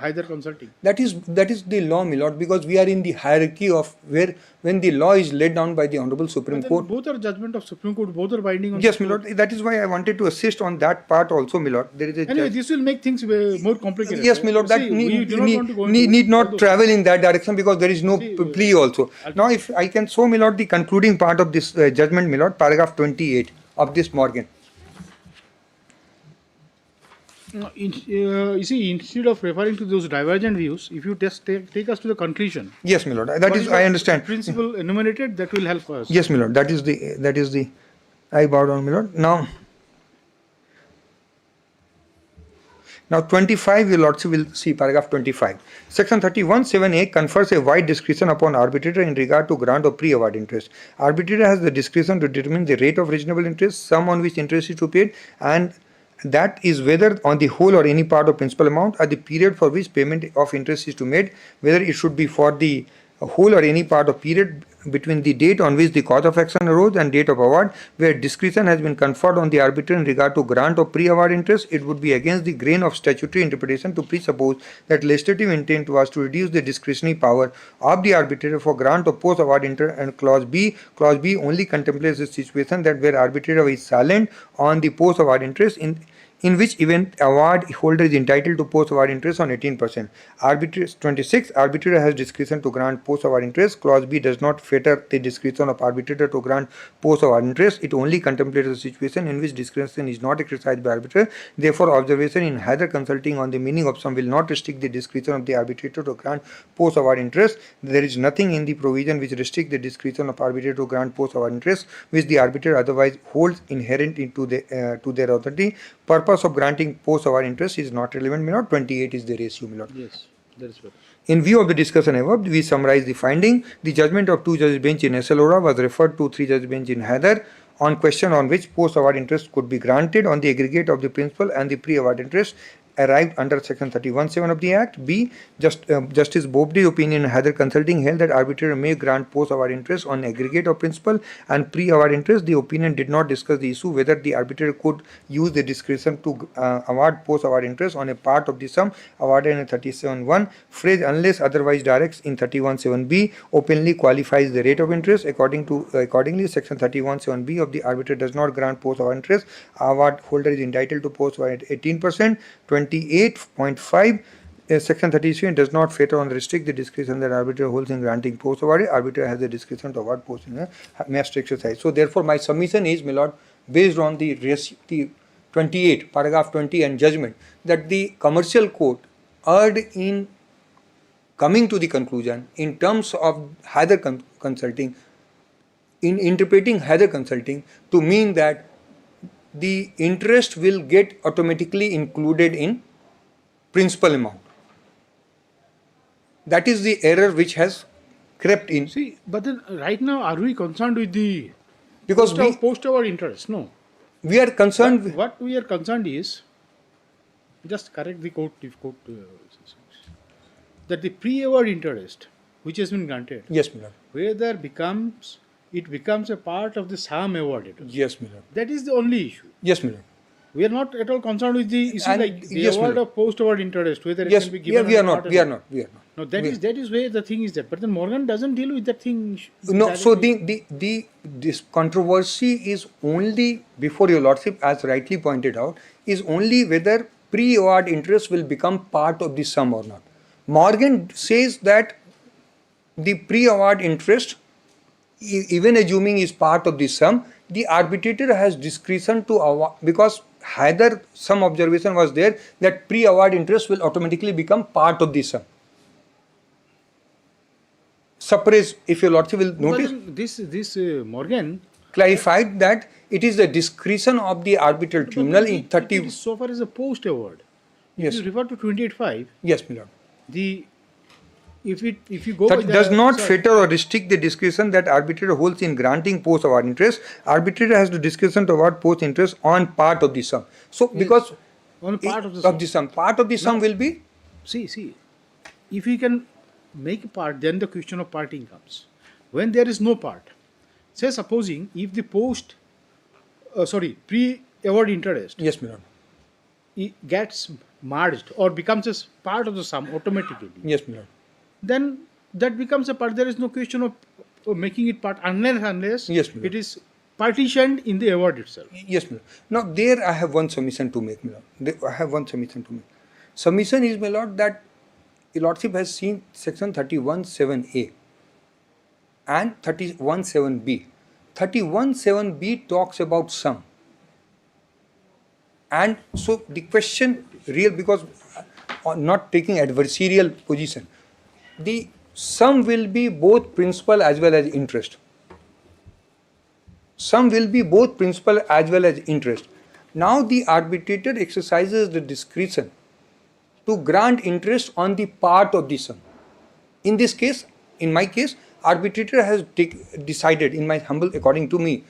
Heidel Consulting. That is the law, my lord, because we are in the hierarchy of where when the law is laid down by the Honorable Supreme Court. Both are judgment of Supreme Court, both are binding on. Yes, my lord. That is why I wanted to assist on that part also, my lord. There is a anyway, this will make things more complicated. Yes, my lord. That need not travel in that direction because there is no plea also. Now, if I can show, my lord, the concluding part of this judgment, my lord, paragraph 28 of this Morgan. You see, instead of referring to those divergent views, if you just take us to the conclusion. Yes, my lord. That is I understand. Principle enumerated, that will help us. Yes, my lord. That is the. I bow down, my lord. Now 25, your lordship will see paragraph 25. Section 31(7)(a) confers a wide discretion upon arbitrator in regard to grant of pre-award interest. Arbitrator has the discretion to determine the rate of reasonable interest, sum on which interest is to be paid, and that is whether on the whole or any part of principal amount at the period for which payment of interest is to be made, whether it should be for the whole or any part of period between the date on which the cause of action arose and date of award, where discretion has been conferred on the arbitrator in regard to grant of pre-award interest. It would be against the grain of statutory interpretation to presuppose that legislative intent was to reduce the discretionary power of the arbitrator for grant of post-award interest, and Clause B only contemplates the situation that where arbitrator is silent on the post-award interest, in which event award holder is entitled to post-award interest on 18%. 26. Arbitrator has discretion to grant post-award interest. Clause B does not fetter the discretion of arbitrator to grant post-award interest. It only contemplates a situation in which discretion is not exercised by arbitrator. Therefore, observation in Heather Consulting on the meaning of sum will not restrict the discretion of the arbitrator to grant post-award interest. There is nothing in the provision which restricts the discretion of arbitrator to grant post-award interest, which the arbitrator otherwise holds inherent into to their authority. Purpose of granting post-award interest is not relevant, my lord. 28 is the ratio, my lord. Yes, that is better. In view of the discussion above, we summarize the finding. The judgment of 2 judges bench in SLORA was referred to 3 judges bench in Heather on question on which post-award interest could be granted on the aggregate of the principal and the pre-award interest arrived under section 31(7) of the Act. B. Justice Bobde's opinion in Heather Consulting held that arbitrator may grant post-award interest on aggregate of principal and pre-award interest. The opinion did not discuss the issue whether the arbitrator could use the discretion to award post-award interest on a part of the sum awarded in 37(1). Phrase unless otherwise directs in 31(7)(b) openly qualifies the rate of interest. Accordingly, section 31(7)(b) of the arbitrator does not grant post-award interest. Award holder is entitled to post-award 18%. 28.5 Section 33 does not fetter or restrict the discretion that arbitrator holds in granting post-award. Arbitrator has the discretion to award post in a must exercise. So therefore, my submission is, my lord, based on the 28, paragraph 20 and judgment, that the commercial court erred in coming to the conclusion in terms of Heather consulting, in interpreting Heather consulting to mean that the interest will get automatically included in principal amount. That is the error which has crept in. See, but then right now, are we concerned with the Because post-award interest? No. We are concerned. What we are concerned is, just correct the court if court that the pre-award interest which has been granted. Yes, my lord. Whether it becomes a part of the sum awarded. Yes, my lord. That is the only issue. Yes, my lord. We are not at all concerned with the issue And like the yes, award madam. of post-award interest, whether Yes, it can be given. we or are not. or We are not. not. We are not. No, that is where the thing is that. But then Morgan doesn't deal with that thing. No, so this controversy is only, before your lordship, as rightly pointed out, is only whether pre-award interest will become part of the sum or not. Morgan says that the pre-award interest, even assuming is part of the sum, the arbitrator has discretion to award, because either some observation was there that pre-award interest will automatically become part of the sum. Suppose, if your lordship will notice, this Morgan clarified that it is the discretion of the arbitral tribunal in 30. So far as a post award. Yes. If you refer to 28.5. Yes, my lord. If you go That by the, does not fetter or restrict the discretion that arbitrator holds in granting post award interest. Arbitrator has the discretion to award post interest on part of the sum. So because on part of the sum, part of the sum will be. See, if you can make a part, then the question of parting comes. When there is no part, say supposing if the pre-award interest. Yes, my lord. It gets merged or becomes a part of the sum automatically. Yes, my lord. Then that becomes a part. There is no question of making it part unless yes, it is partitioned in the award itself. Yes, my lord. Now there I have one submission to make, my lord. I have one submission to make. Submission is, my lord, that your lordship has seen section 31(7)(a) and 31(7)(b). 31(7)(b) talks about sum. And so the question real, because not taking adversarial position, the sum will be both principal as well as interest. Sum will be both principal as well as interest. Now the arbitrator exercises the discretion to grant interest on the part of the sum. In this case, in my case, arbitrator has decided, in my humble, according to me,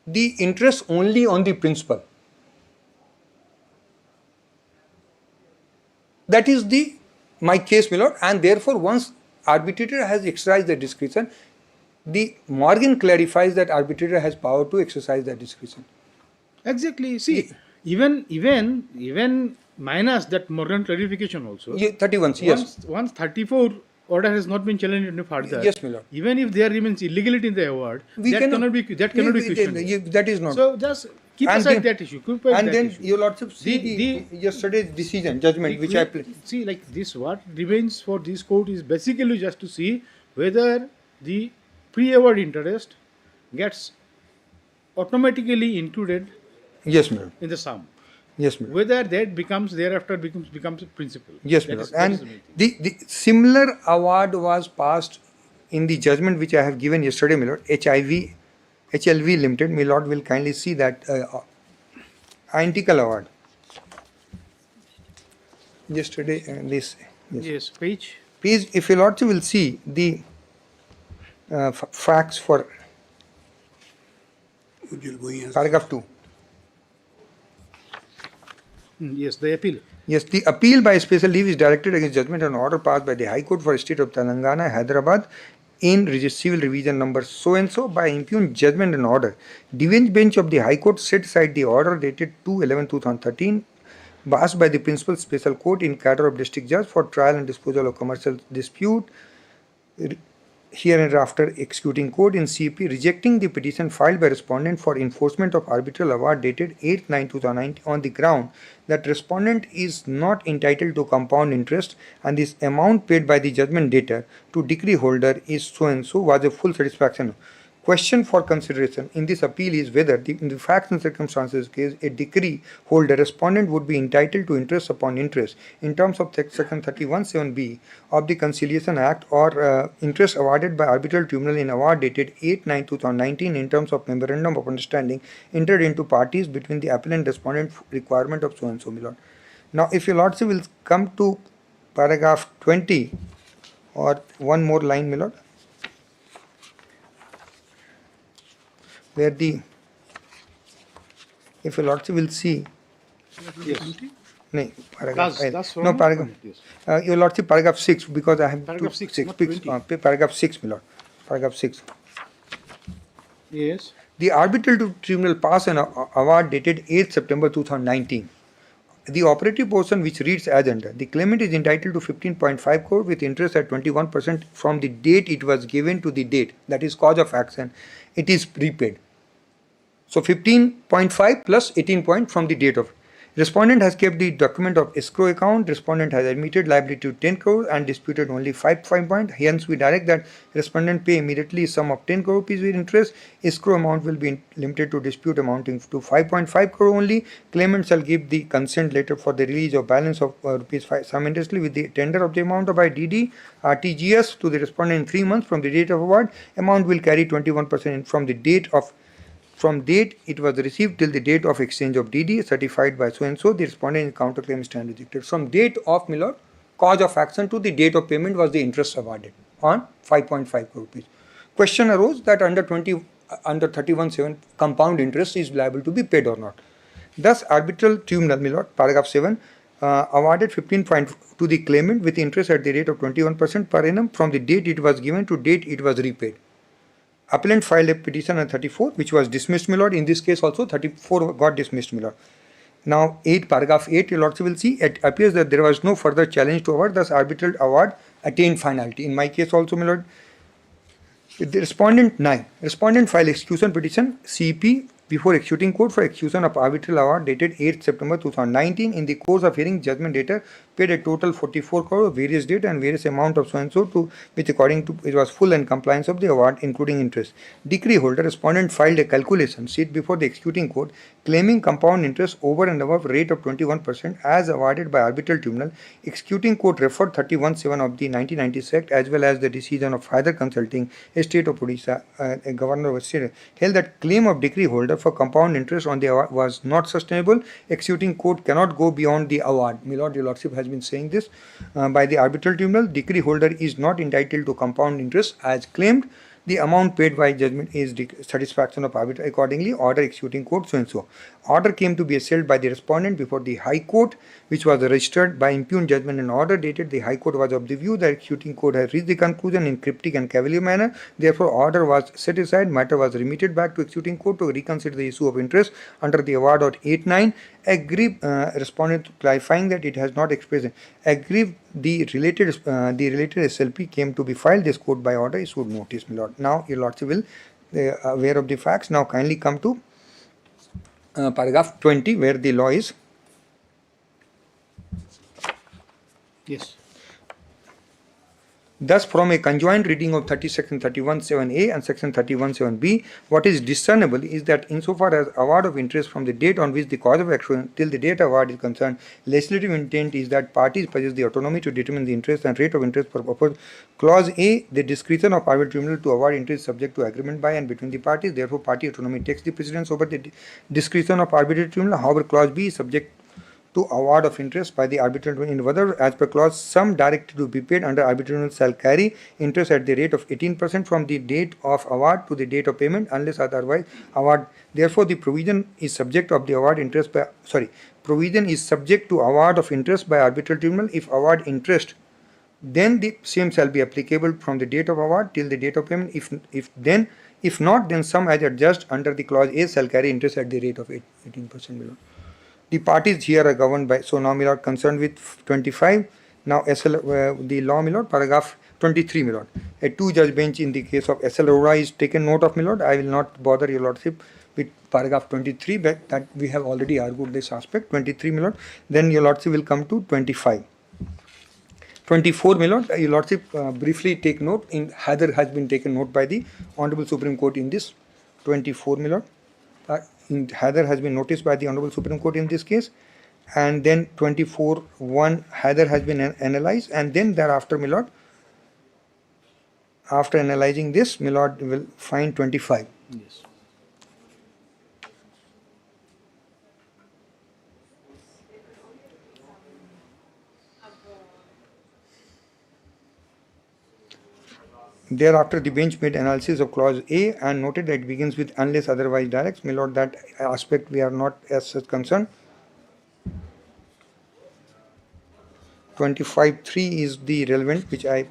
the interest only on the principal. That is my case, my lord, and therefore once arbitrator has exercised the discretion, the Morgan clarifies that arbitrator has power to exercise that discretion. Exactly. See, even minus that Morgan clarification also. Yeah, 31. Yes. Once 34 order has not been challenged any further. Yes, my lord. Even if there remains illegality in the award, cannot be questioned. That is not. So just keep aside that issue. Your lordship see yesterday's decision, judgment, which I played. See, like this, what remains for this court is basically just to see whether the pre-award interest gets automatically included. Yes, ma'am. In the sum. Yes, ma'am. Whether that becomes thereafter becomes a principle. Yes, ma'am. And the similar award was passed in the judgment which I have given yesterday, my lord, HLV Limited. My lord will kindly see that identical award. Yesterday, this. Yes, page. If your lordship will see the facts for paragraph 2. Yes, the appeal. Yes, the appeal by special leave is directed against judgment and order passed by the High Court for State of Telangana, Hyderabad, in civil revision number so and so by impugned judgment and order. The bench of the High Court set aside the order dated 2/11/2013, passed by the Principal Special Court in cadre of District Judge for trial and disposal of commercial dispute, here and after executing court in CP, rejecting the petition filed by respondent for enforcement of arbitral award dated 8/9/2019 on the ground that respondent is not entitled to compound interest and this amount paid by the judgment debtor to decree holder is so and so was a full satisfaction. Question for consideration in this appeal is whether, in the facts and circumstances case, a decree holder respondent would be entitled to interest upon interest in terms of section 31(7)(b) of the Conciliation Act, or interest awarded by arbitral tribunal in award dated 8/9/2019 in terms of memorandum of understanding entered into parties between the appellant respondent requirement of so and so, my lord. Now, if your lordship will come to paragraph 20, or one more line, my lord, where if your lordship will see, no, paragraph, your lordship, paragraph 6, because I have Paragraph 6, not paragraph 6, my lord, paragraph 6. Yes. The arbitral tribunal passed an award dated 8 September 2019. The operative portion which reads as under: the claimant is entitled to 15.5 crore with interest at 21% from the date it was given to the date, that is cause of action, it is prepaid. So 15.5 plus 18 point from the date of. Respondent has kept the document of escrow account. Respondent has admitted liability to 10 crore and disputed only 5 point. Hence, we direct that respondent pay immediately a sum of 10 crore rupees with interest. Escrow amount will be limited to dispute amounting to 5.5 crore only. Claimant shall give the consent letter for the release of balance of rupees 5 simultaneously with the tender of the amount by DD RTGS to the respondent in 3 months from the date of award. Amount will carry 21% from the date it was received till the date of exchange of DD certified by so and so. The respondent counterclaim stand rejected. From date of, my lord, cause of action to the date of payment was the interest awarded on 5.5 crore rupees. Question arose that under 31(7) compound interest is liable to be paid or not. Thus, arbitral tribunal, my lord, paragraph 7, awarded 15 point to the claimant with interest at the rate of 21% per annum from the date it was given to date it was repaid. Appellant filed a petition on 34, which was dismissed, my lord. In this case also 34 got dismissed, my lord. Now, paragraph 8, your lordship will see, it appears that there was no further challenge to award, thus arbitral award attained finality. In my case also, my lord, the respondent 9. Respondent filed execution petition CP before executing court for execution of arbitral award dated 8 September 2019. In the course of hearing, judgment debtor paid a total 44 crore of various date and various amount of so and so to which according to it was full and compliance of the award including interest. Decree holder respondent filed a calculation sheet before the executing court claiming compound interest over and above rate of 21% as awarded by arbitral tribunal. Executing court referred 31(7) of the 1996 Act as well as the decision of Hyder Consulting, State of Odisha, Governor of State, held that claim of decree holder for compound interest on the award was not sustainable. Executing court cannot go beyond the award. My lord, your lordship has been saying this by the arbitral tribunal. Decree holder is not entitled to compound interest as claimed. The amount paid by judgment is satisfaction of arbiter. Accordingly, order executing court so and so. Order came to be assailed by the respondent before the High Court, which was registered by impugned judgment and order dated. The High Court was of the view that executing court has reached the conclusion in cryptic and cavalier manner. Therefore, order was set aside. Matter was remitted back to executing court to reconsider the issue of interest under the award of 8/9. Aggrieved respondent clarifying that it has not expressed. Aggrieved the related SLP came to be filed. This court by order issued notice, my lord. Now, your lordship will aware of the facts. Now, kindly come to paragraph 20, where the law is. Yes. Thus, from a conjoined reading of section 31(7)(a) and section 31(7)(b), what is discernible is that insofar as award of interest from the date on which the cause of action till the date award is concerned, legislative intent is that parties possess the autonomy to determine the interest and rate of interest for purpose. Clause A, the discretion of arbitral tribunal to award interest subject to agreement by and between the parties. Therefore, party autonomy takes the precedence over the discretion of arbitral tribunal. However, clause B is subject to award of interest by the arbitral tribunal. In whether, as per clause, sum directed to be paid under arbitral tribunal shall carry interest at the rate of 18% from the date of award to the date of payment, unless otherwise award. Therefore, the provision is subject of the award interest by provision is subject to award of interest by arbitral tribunal. If award interest, then the same shall be applicable from the date of award till the date of payment. If not, then sum as adjudged under the clause A shall carry interest at the rate of 18% below. The parties here are governed by, so now, my lord, concerned with 25. Now, the law, my lord, paragraph 23, my lord. A two-judge bench in the case of SL Aurora is taken note of, my lord. I will not bother your lordship with paragraph 23, but that we have already argued this aspect. 23, my lord. Then your lordship will come to 25. 24, my lord, your lordship briefly take note. In Heather has been taken note by the Honorable Supreme Court in this 24, my lord. In Heather has been noticed by the Honorable Supreme Court in this case. And then 24(1) Heather has been analyzed, and then thereafter, my lord, after analyzing this, my lord will find 25. Yes. Thereafter, the bench made analysis of clause A and noted that it begins with unless otherwise directs. My lord, that aspect we are not as such concerned. 25(3) is the relevant, which I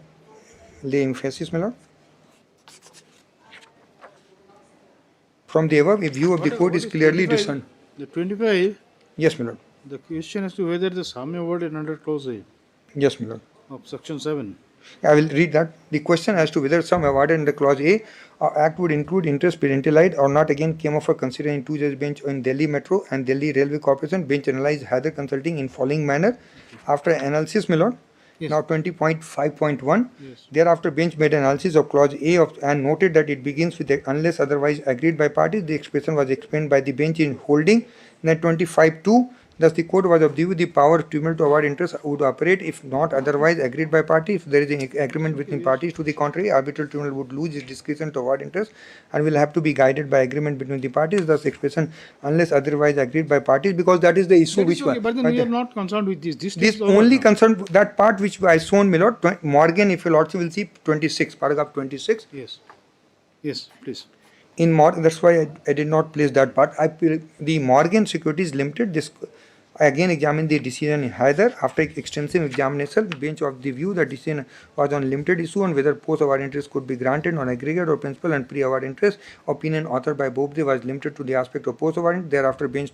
lay emphasis, my lord. From the above, a view of the court is clearly discerned. The 25, Yes, my lord. the question as to whether the sum awarded under clause A Yes, my lord. of section 7. I will read that. The question as to whether sum awarded under clause A act would include interest parentalized or not again came up for consideration in two-judge bench in Delhi Metro and Delhi Railway Corporation. Bench analyzed Heather Consulting in following manner. After analysis, my lord, Yes. now 20.5.1. Yes. Thereafter, bench made analysis of clause A and noted that it begins with the unless otherwise agreed by parties. The expression was explained by the bench in holding. Then 25.2. Thus, the court was of the view the power of tribunal to award interest would operate if not otherwise agreed by party. If there is an agreement between parties to the contrary, arbitral tribunal would lose its discretion to award interest and will have to be guided by agreement between the parties. Thus, expression unless otherwise agreed by parties, because that is the issue which Okay, but then we are not concerned with this. This this is over only now. concerned that part which I shown, my lord. Morgan, if you lordship will see 26, paragraph 26. Yes. Yes, please. In Morgan, that's why I did not place that part. The Morgan Securities Limited, this I again examined the decision in Hyder. After extensive examination, the bench of the view that decision was on limited issue on whether post-award interest could be granted on aggregate or principal and pre-award interest. Opinion authored by Bobde was limited to the aspect of post-award interest. Thereafter, bench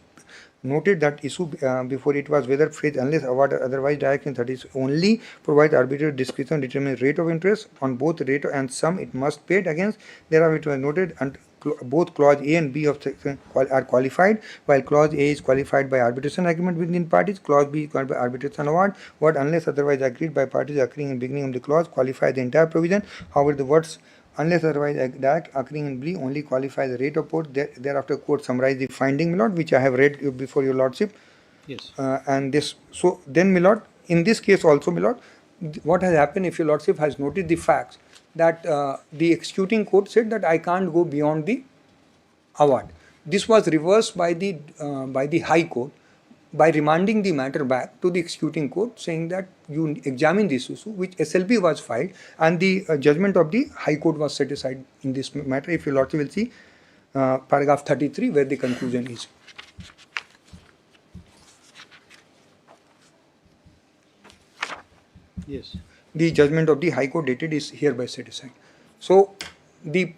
noted that issue before it was whether phrase unless award otherwise direction, that is only provides arbitrary discretion determine rate of interest on both rate and sum it must paid against. Thereafter, it was noted and both clause A and B of section are qualified, while clause A is qualified by arbitration agreement between parties, clause B is qualified by arbitration award. What unless otherwise agreed by parties occurring in beginning of the clause qualify the entire provision. However, the words unless otherwise direct occurring in B only qualify the rate of port. Thereafter, court summarize the finding, my lord, which I have read before your lordship. Yes. And this, so then, my lord, in this case also, my lord, what has happened, if your lordship has noted the facts, that the executing court said that I can't go beyond the award. This was reversed by the High Court by remanding the matter back to the executing court, saying that you examine this issue, which SLP was filed, and the judgment of the High Court was set aside in this matter. If your lordship will see paragraph 33, where the conclusion is. Yes. The judgment of the High Court dated is hereby set aside. So, the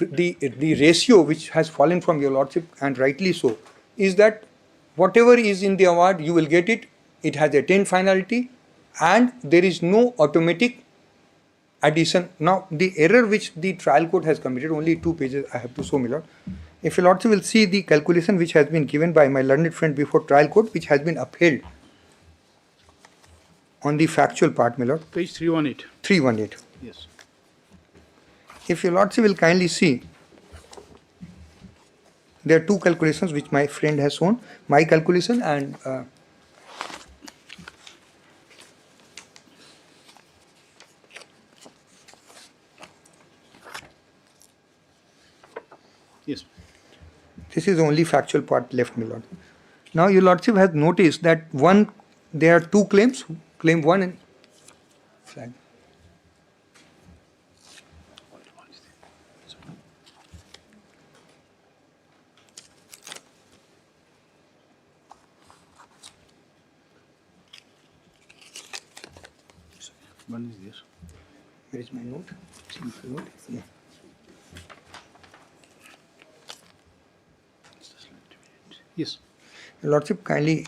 ratio which has fallen from your lordship, and rightly so, is that whatever is in the award, you will get it. It has attained finality, and there is no automatic addition. Now, the error which the trial court has committed, only 2 pages I have to show, my lord. If your lordship will see the calculation which has been given by my learned friend before trial court, which has been upheld on the factual part, my lord. Page 318. 318. Yes. If your lordship will kindly see, there are 2 calculations which my friend has shown. My calculation and yes. This is the only factual part left, my lord. Now your lordship has noticed that there are 2 claims, claim 1 and flag. One is there. Where is my note? Note? Yeah. Yes. Your lordship, kindly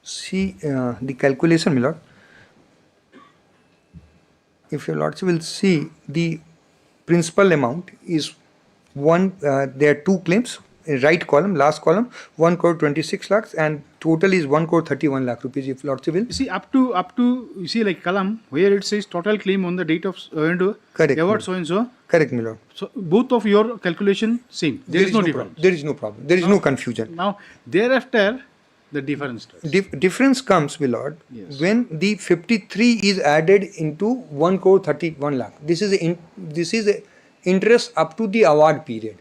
see the calculation, my lord. If your lordship will see, the principal amount is there are 2 claims. right column, last column, 1 crore 26 lakhs, and total is 1 crore 31 lakh rupees, if Lordship will. You see, up to you see, like column where it says total claim on the date of Correct, award my so and so. Correct, my lord. So both of your calculation same. There is no difference. There is no problem. There is no confusion. Now thereafter the difference starts. Difference comes, my lord, Yes. when the 53 is added into 1 crore 31 lakh. This is a interest up to the award period.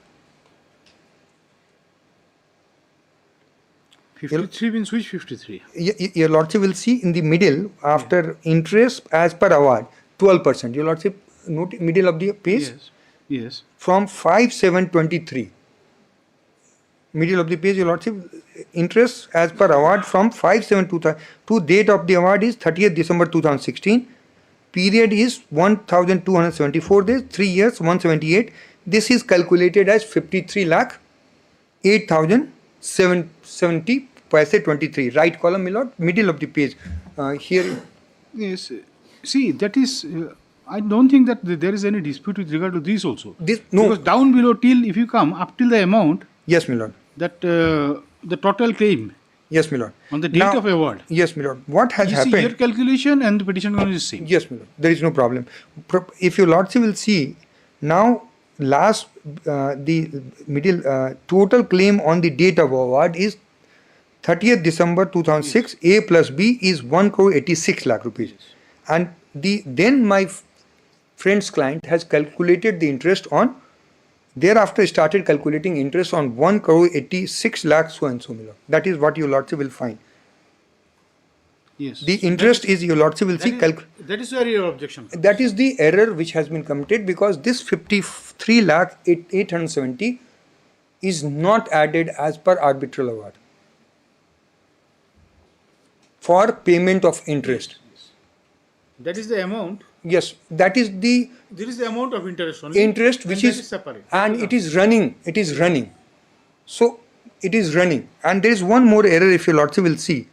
53 means which 53? Your Lordship will see in the middle, after interest as per award, 12%. Your Lordship, note middle of the page. Yes. Yes. From 5/7/23. Middle of the page, Your Lordship, interest as per award from 5/7/2000 to date of the award is 30th December 2016. Period is 1,274 days, 3 years, 178. This is calculated as 53 lakh 8,770 paise 23. Right column, my lord, middle of the page. Here. Yes. See, that is. I don't think that there is any dispute with regard to this also. No. Because down below till if you come up till the amount. Yes, my lord. That the total claim. Yes, my lord. On the date of award. Yes, my lord. What has you happened? See, your calculation and the petition count is same. Yes, my lord. There is no problem. If your lordship will see, now last the middle total claim on the date of award is 30th December 2006. Yes. A plus B is 1 crore 86 lakh rupees. Yes. And then my friend's client has calculated the interest on, thereafter started calculating interest on 1 crore 86 lakh so and so, my lord. That is what your lordship will find. Yes. The interest is your lordship will see. That is where your objection comes. That is the error which has been committed, because this 53 lakh 870 is not added as per arbitral award for payment of interest. Yes. That is the amount. Yes, that is the. There is the amount of interest only. Interest which is separate. And it is running. It is running. So it is running. And there is one more error, if your lordship will see.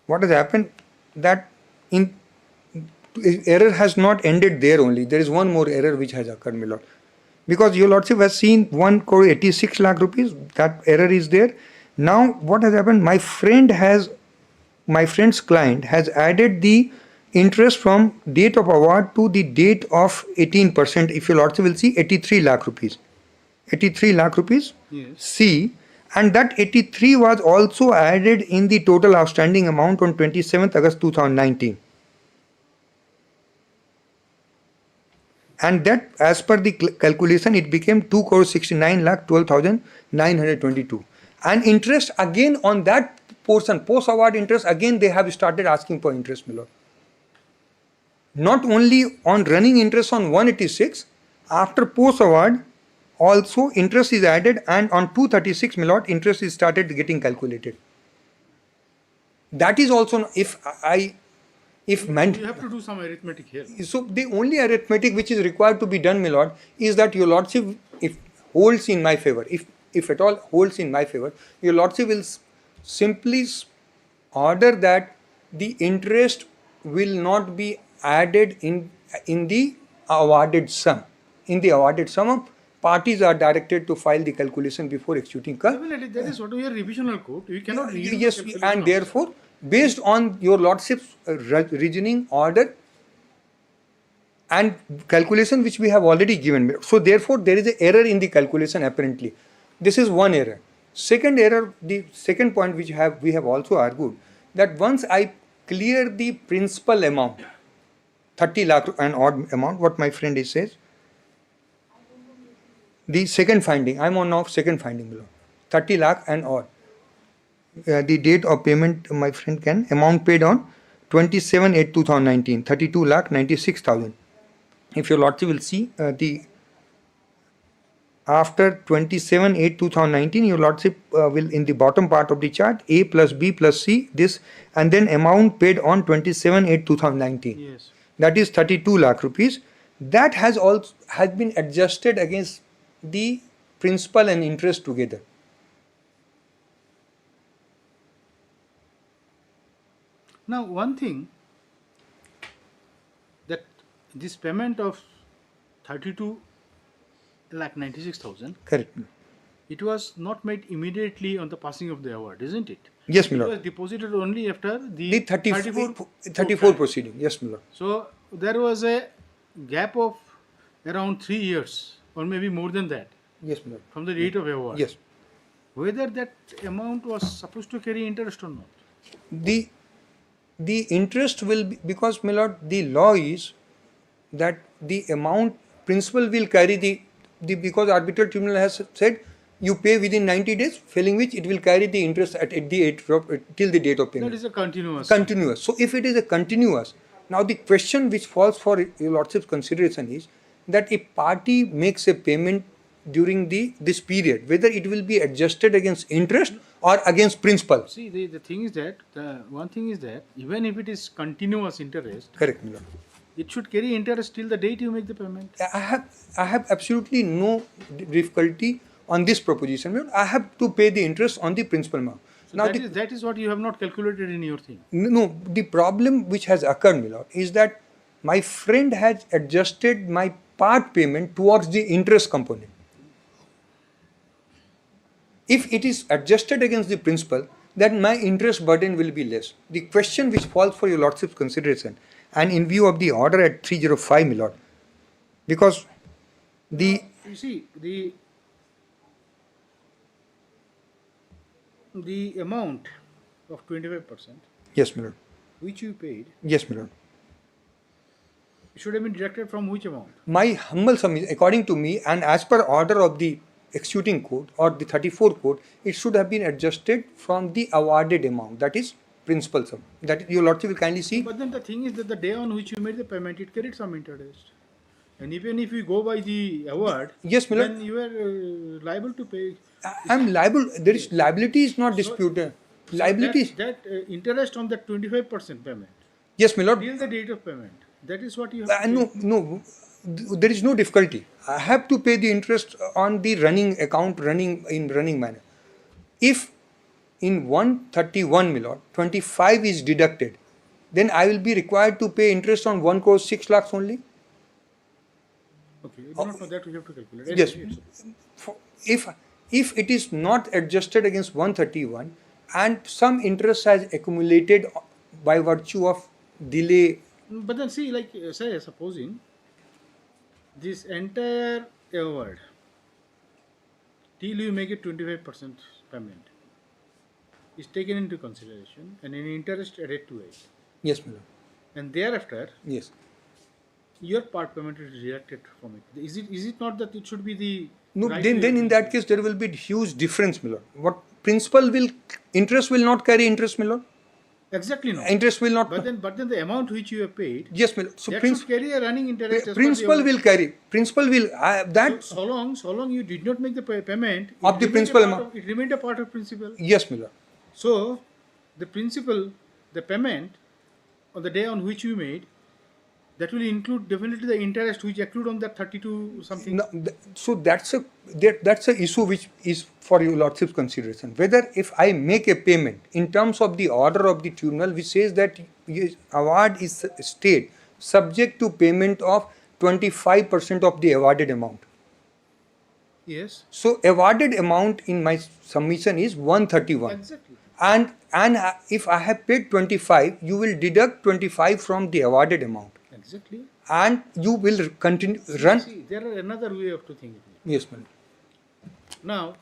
What has happened, that error has not ended there only. There is one more error which has occurred, my lord. Because your lordship has seen 1 crore 86 lakh rupees. That error is there. Now what has happened? My friend's client has added the interest from date of award to the date of 18%. If your lordship will see, 83 lakh rupees. 83 lakh rupees. Yes. C. And that 83 was also added in the total outstanding amount on 27th August 2019. And that, as per the calculation, it became 2 crore 69 lakh 12,922. And interest again on that portion, post-award interest, again they have started asking for interest, my lord. Not only on running interest on 186, after post-award, also interest is added, and on 236, my lord, interest is started getting calculated. That is also, you have to do some arithmetic here. So the only arithmetic which is required to be done, my lord, is that your lordship, if holds in my favor, if at all holds in my favor, your lordship will simply order that the interest will not be added in the awarded sum. In the awarded sum, parties are directed to file the calculation before executing. Definitely, that is what we are revisional code. We cannot read. Yes, and therefore, based on your lordship's reasoning, order and calculation which we have already given. So therefore, there is an error in the calculation apparently. This is one error. Second error, the second point which we have also argued, that once I clear the principal amount, 30 lakh and odd amount, what my friend says, the second finding, I am on now second finding below, 30 lakh and odd. The date of payment, my friend can, amount paid on 27/8/2019, 32 lakh 96,000. If your lordship will see, after 27/8/2019, your lordship will, in the bottom part of the chart, A plus B plus C, this, and then amount paid on 27/8/2019. Yes. That is 32 lakh rupees. That has been adjusted against the principal and interest together. Now, one thing, that this payment of 32 lakh 96,000. Correct. it was not made immediately on the passing of the award, isn't it? Yes, my It lord. was deposited only after The 34 34 proceeding. Yes, my lord. So there was a gap of around 3 years or maybe more than that Yes, my lord. from the date of award. Yes. Whether that amount was supposed to carry interest or not. The interest will be, because my lord, the law is that the amount principal will carry the because arbitral tribunal has said you pay within 90 days, failing which it will carry the interest at the till the date of payment. That is a continuous. Continuous. So if it is a continuous, now the question which falls for your lordship's consideration is that a party makes a payment during this period, whether it will be adjusted against interest or against principal. See, the thing is that, one thing is that even if it is continuous interest, Correct, my lord. it should carry interest till the date you make the payment. I have absolutely no difficulty on this proposition. My lord. I have to pay the interest on the principal amount. So Now that is what you have not calculated in your thing. no, the problem which has occurred, my lord, is that my friend has adjusted my part payment towards the interest component. If it is adjusted against the principal, then my interest burden will be less. The question which falls for your lordship's consideration, and in view of the order at 305, my lord, because the You see, the amount of 25%, yes, my lord, which you paid, yes, my lord, should have been deducted from which amount? my humble submission, according to me, and as per order of the executing code or the 34 code, it should have been adjusted from the awarded amount, that is principal sum. That your lordship will kindly see. But then the thing is that the day on which you made the payment, it carried some interest. And even if you go by the award, Yes, my lord. then you are liable to pay. I am liable. There is liability is not disputed. Liability. That interest on that 25% payment. Yes, my lord. Till the date of payment. That is what you have to No, pay. no. There is no difficulty. I have to pay the interest on the running account, running in running manner. If in 131, my lord, 25 is deducted, then I will be required to pay interest on 1 crore 6 lakhs only. Okay, you do not know that, you have to calculate. Yes. Anyway, If it is not adjusted against 131 and some interest has accumulated by virtue of delay. But then see, like say, supposing this entire award till you make it 25% payment is taken into consideration and an interest added to it. Yes, my lord. And thereafter, Yes. your part payment is deducted from it. Is it not that it should be the No, right then way in of that case there will be huge difference, my lord. What principal will interest will not carry interest, my lord. Exactly no. Interest will not. But then the amount which you have paid, Yes, my lord. So that should carry a running interest. as per the principal award. will carry. Principal will that So long you did not make the payment Of it the remained principal a part amount. it remained a part of principal. yes, my lord. So the principal, the payment on the day on which you made, that will include definitely the interest which accrued on that 32 something. No, so that's a issue which is for your lordship's consideration. Whether if I make a payment in terms of the order of the tribunal which says that award is stayed subject to payment of 25% of the awarded amount. Yes. So awarded amount in my submission is 131. Exactly. And if I have paid 25, you will deduct 25 from the awarded amount. Exactly. And you will continue run. See, there are another way of to think it. Yes, ma'am. Now,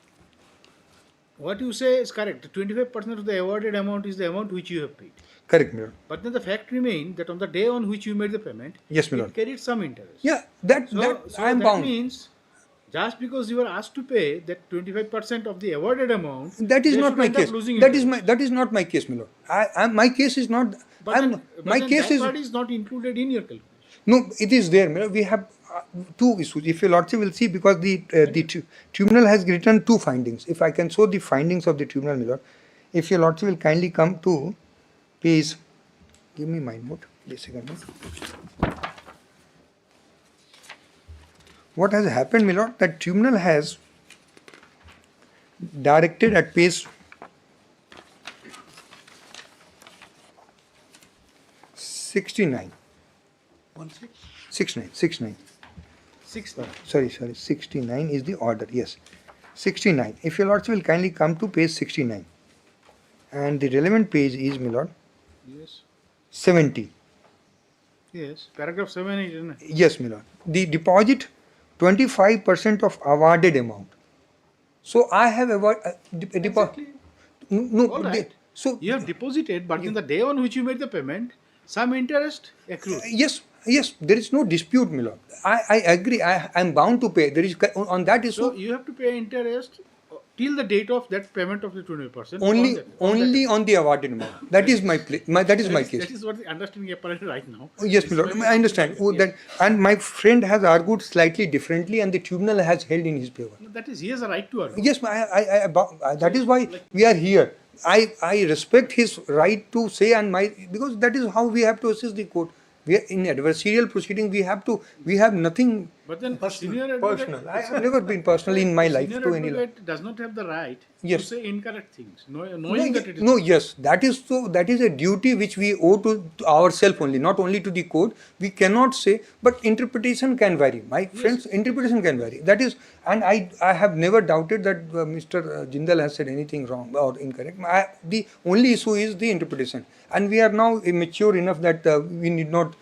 what you say is correct. 25% of the awarded amount is the amount which you have paid. Correct, my lord. But then the fact remains that on the day on which you made the payment, Yes, my it lord. carried some interest. Yeah, that So I am that bound. means just because you are asked to pay that 25% of the awarded amount, That is they not should my end up case. losing That is interest. not my case, my lord. My case is not. But then my case that is part is not included in your calculation. no. It is there, my lord. We have two issues. If your lordship will see, because the tribunal has written two findings. If I can show the findings of the tribunal, my lord. If your lordship will kindly come to page. Give me my note. Just a second. What has happened, my lord? That tribunal has directed at page 69. 69. 69. Sorry, 69 is the order, yes. 69. If your lordship will kindly come to page 69. And the relevant page is, my lord, Yes. 70. Yes. Paragraph 7 is, isn't it? Yes, my lord. The deposit 25% of awarded amount. So I have Exactly. no, All right. so You have deposited, but in the day on which you made the payment, some interest accrued. yes, there is no dispute, my lord. I agree. I am bound to pay. There is on that issue. So you have to pay interest till the date of that payment of the 20%. Only on the awarded amount. That is my case. That is what the understanding apparently right now. Yes, my lord. I understand. That, and my friend has argued slightly differently, and the tribunal has held in his favor. That is, he has a right to argue. Yes, that is why we are here. I respect his right to say, because that is how we have to assist the court. We are in adversarial proceeding. We have nothing. But then senior advocate, personal. I have never been personal in my life to any. Senior advocate does not have the right Yes. to say incorrect things, knowing that it is. No, yes, that is so. That is a duty which we owe to ourselves only, not only to the court. We cannot say, but interpretation can vary. My friends, interpretation can vary. That is, and I have never doubted that Mr. Jindal has said anything wrong or incorrect. The only issue is the interpretation, and we are now mature enough that we need not.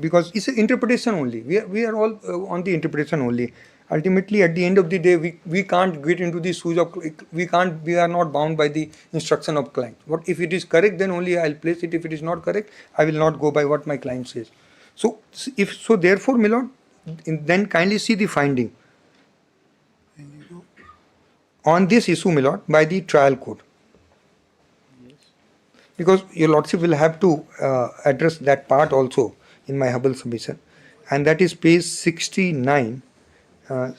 Because it's an interpretation only. We are all on the interpretation only. Ultimately, at the end of the day, we can't get into the shoes of, we are not bound by the instruction of client. What if it is correct, then only I'll place it. If it is not correct, I will not go by what my client says. So therefore, my lord, then kindly see the finding on this issue, my lord, by the trial court. Because your lordship will have to address that part also in my Hubble submission, and that is page 69. That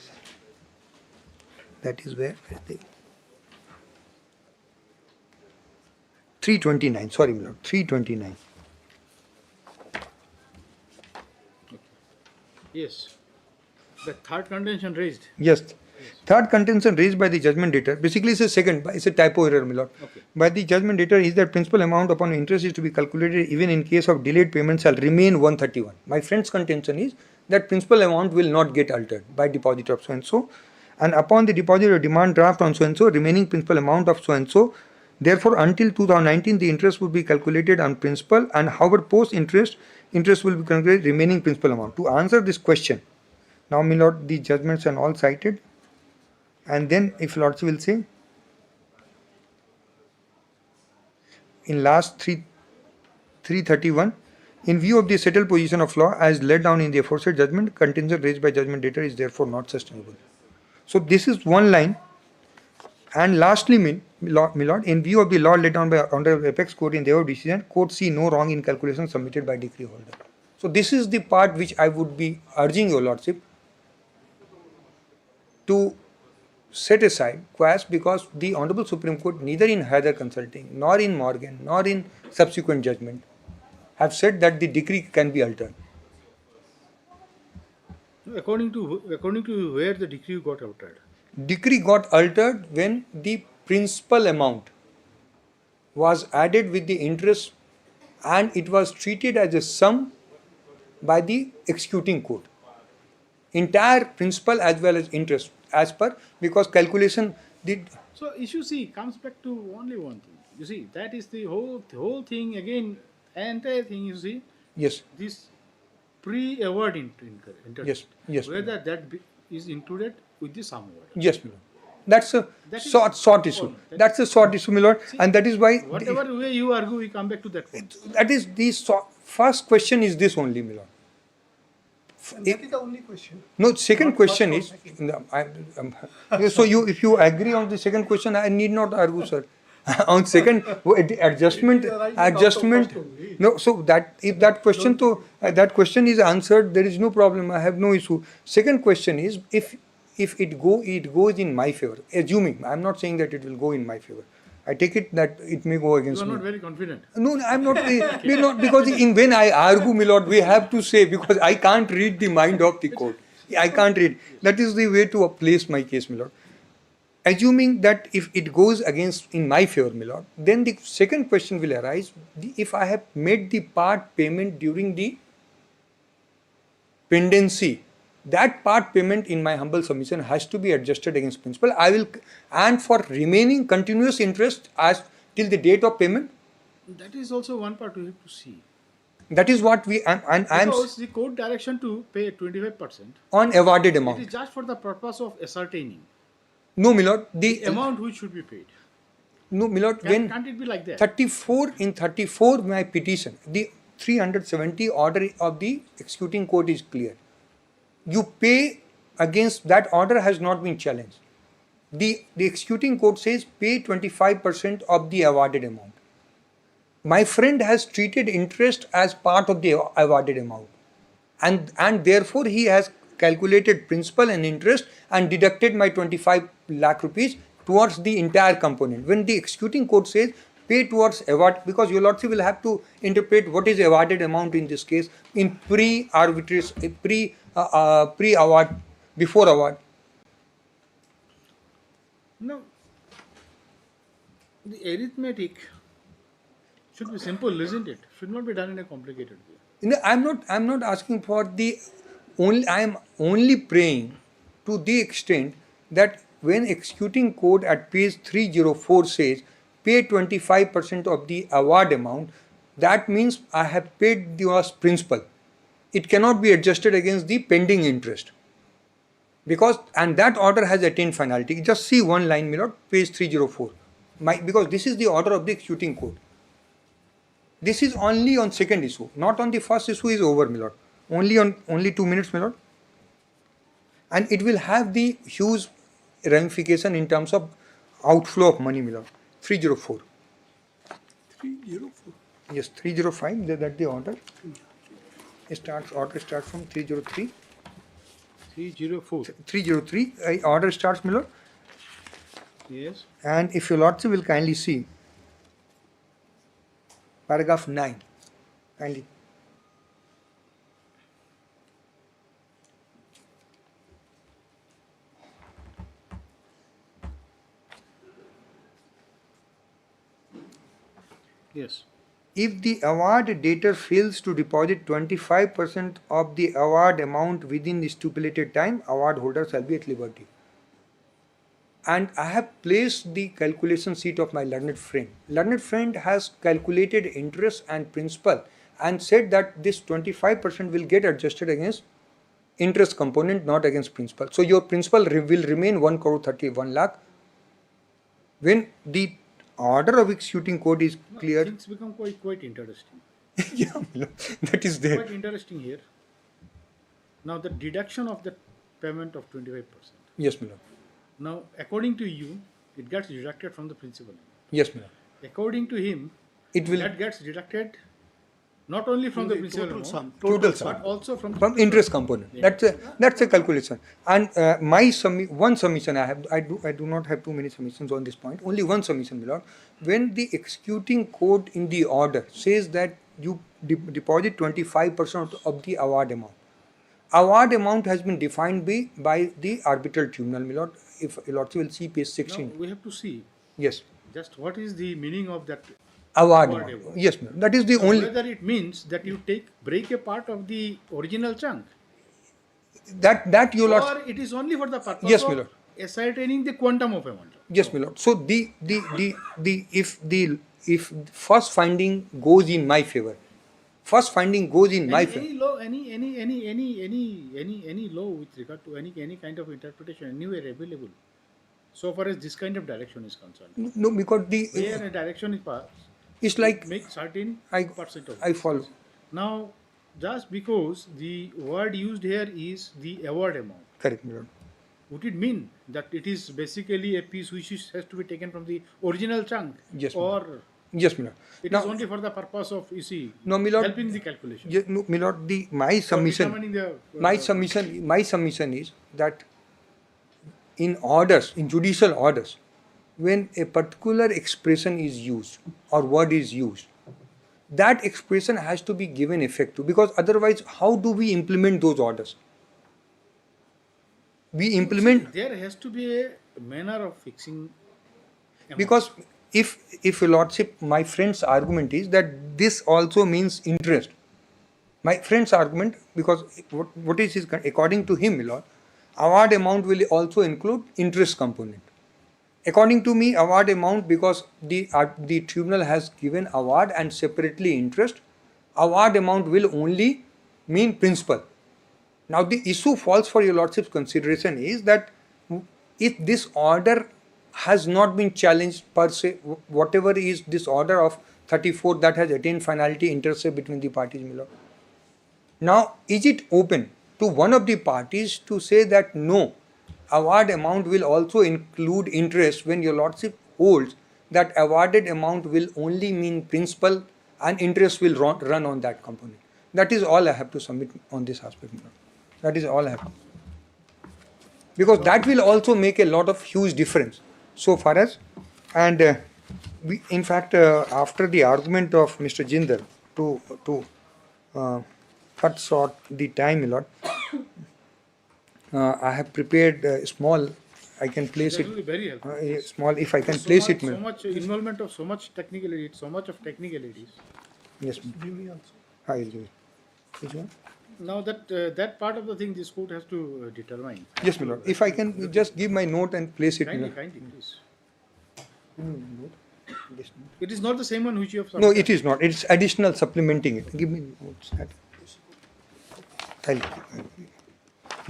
is where 329. Sorry, my lord, 329. Yes. The third contention raised. Yes. Third contention raised by the judgment debtor, basically it's a typo error, my lord. Okay. By the judgment debtor is that principal amount upon interest is to be calculated even in case of delayed payment shall remain 131. My friend's contention is that principal amount will not get altered by deposit of so and so, and upon the deposit of demand draft on so and so, remaining principal amount of so and so. Therefore, until 2019, the interest will be calculated on principal, and however post interest will be calculated remaining principal amount. To answer this question, now, my lord, the judgments are all cited. And then if lordship will say, in last 331, in view of the settled position of law as laid down in the aforesaid judgment, contention raised by judgment debtor is therefore not sustainable. So this is one line. And lastly, my lord, in view of the law laid down by Honorable Apex Court in their decision, court see no wrong in calculation submitted by decree holder. So this is the part which I would be urging your lordship to set aside, because the Honorable Supreme Court, neither in Hyder Consulting, nor in Morgan, nor in subsequent judgment, have said that the decree can be altered. According to where the decree got altered. Decree got altered when the principal amount was added with the interest, and it was treated as a sum by the executing court. Entire principal as well as interest, as per, because calculation did. So issue C comes back to only one thing. You see, that is the whole thing again, entire thing. You see. Yes. This pre-award interest. Yes. Whether that is included with the sum award. Yes, my lord. That's a short issue. That's a short issue, my lord, and that is why. Whatever way you argue, we come back to that point. That is the first question is this only, my lord. That is the only question. No, second question is. So if you agree on the second question, I need not argue, sir. On second adjustment. No, so that if that question is answered, there is no problem. I have no issue. Second question is if it goes in my favor. Assuming, I am not saying that it will go in my favor. I take it that it may go against me. You are not very confident. No, I am not. We are not, because when I argue, my lord, we have to say, because I can't read the mind of the court. I can't read. That is the way to place my case, my lord. Assuming that if it goes against in my favor, my lord, then the second question will arise: if I have made the part payment during the pendency that part payment, in my humble submission, has to be adjusted against principal. And for remaining continuous interest as till the date of payment, That is also one part we have to see. that is what I'm Because the court direction to pay 25% on awarded it amount. is just for the purpose of ascertaining No, my lord, the amount which should be paid. no, my lord, Can't it be like that? 34 my petition, the 370 order of the executing court is clear. You pay against that order has not been challenged. The executing court says pay 25% of the awarded amount. My friend has treated interest as part of the awarded amount, and therefore he has calculated principal and interest and deducted my 25 lakh rupees towards the entire component. When the executing court says pay towards award, because your lordship will have to interpret what is awarded amount in this case in pre-award, before award. No. The arithmetic should be simple, isn't it? Should not be done in a complicated way. No, I'm not asking for the only. I am only praying to the extent that when executing court at page 304 says pay 25% of the award amount, that means I have paid the principal. It cannot be adjusted against the pending interest, because and that order has attained finality. Just see one line, my lord, page 304. Because this is the order of the executing court. This is only on second issue, not on the first issue is over, my lord. Only 2 minutes, my lord. And it will have the huge ramification in terms of outflow of money, my lord. 304. 304. Yes, 305. That the order. Order starts from 303. 304. 303. Order starts, my lord. Yes. And if your lordship will kindly see paragraph 9, kindly. Yes. If the award debtor fails to deposit 25% of the award amount within the stipulated time, award holder shall be at liberty. And I have placed the calculation sheet of my learned friend. Learned friend has calculated interest and principal and said that this 25% will get adjusted against interest component, not against principal. So your principal will remain 1 crore 31 lakh. When the order of executing court is clear. Things become quite interesting. Yeah, that is there. Quite interesting here. Now the deduction of the payment of 25%. Yes, my lord. Now, according to you, it gets deducted from the principal. Yes, my lord. According to him, that gets deducted not only from the principal amount, total sum, but also from interest component. Yeah. That's a calculation. And one submission I have. I do not have too many submissions on this point. Only one submission, my lord. When the executing court in the order says that you deposit 25% of the award amount. Award amount has been defined by the arbitral tribunal, my lord. If your lordship will see page 16. Now we have to see. Yes. Just what is the meaning of that award amount? Yes, ma'am. That is the so only. Whether it means that you break a part of the original chunk. That your lord. Or it is only for the purpose Yes, my of lord. ascertaining the quantum of amount. Yes, my lord. So if first finding goes in my favor, Any law, any law with regard to any kind of interpretation anywhere available, so far as this kind of direction is concerned. No, because where a direction is passed, it's like make certain percent of I follow. Now, just because the word used here is the award amount. Correct, my lord. Would it mean that it is basically a piece which has to be taken from the original chunk? Yes, or yes, my lord. it is only for the purpose of, you see, no, my lord, helping the calculation. Yes, no, my lord. My submission is that in orders, in judicial orders, when a particular expression is used or word is used, that expression has to be given effect to, because otherwise, how do we implement those orders? We implement. There has to be a manner of fixing. Because if your lordship, my friend's argument is that this also means interest. My friend's argument, because what is his, according to him, my lord, award amount will also include interest component. According to me, award amount, because the tribunal has given award and separately interest, award amount will only mean principal. Now the issue falls for your lordship's consideration is that if this order has not been challenged per se, whatever is this order of 34 that has attained finality inter se between the parties, my lord. Now, is it open to one of the parties to say that no, award amount will also include interest when your lordship holds that awarded amount will only mean principal and interest will run on that component? That is all I have to submit on this aspect, my lord. That is all I have to. Because that will also make a lot of huge difference so far as, and we, in fact, after the argument of Mr. Jinder to cut short the time a lot, I have prepared a small, I can place That it, will be very helpful. small, if I can place it. So much involvement of so much technicality, so much of technicalities. Yes, Give me also. I will give it. Which one? Now that part of the thing this court has to determine. Yes, my lord. If I can just give my note and place it. Kindly, please. It is not the same one which you have. No, it is not. It's additional supplementing it. Give me notes.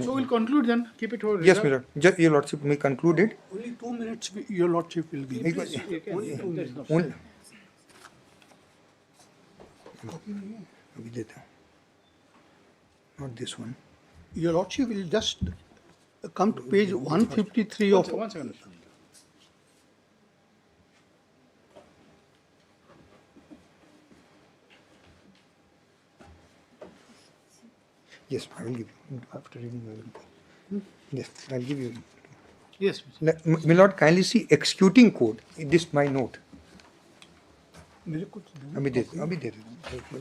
So we'll conclude then. Keep it over. Yes, my lord. Your lordship may conclude it. Only 2 minutes your lordship will give. Because- Only 2 minutes. Only- Not this one. Your lordship will just come to page 153 of. One second. Yes, I will give you. After reading, I will. Yes, I'll give you. Yes. My lord, kindly see executing code. This my note. अभी दे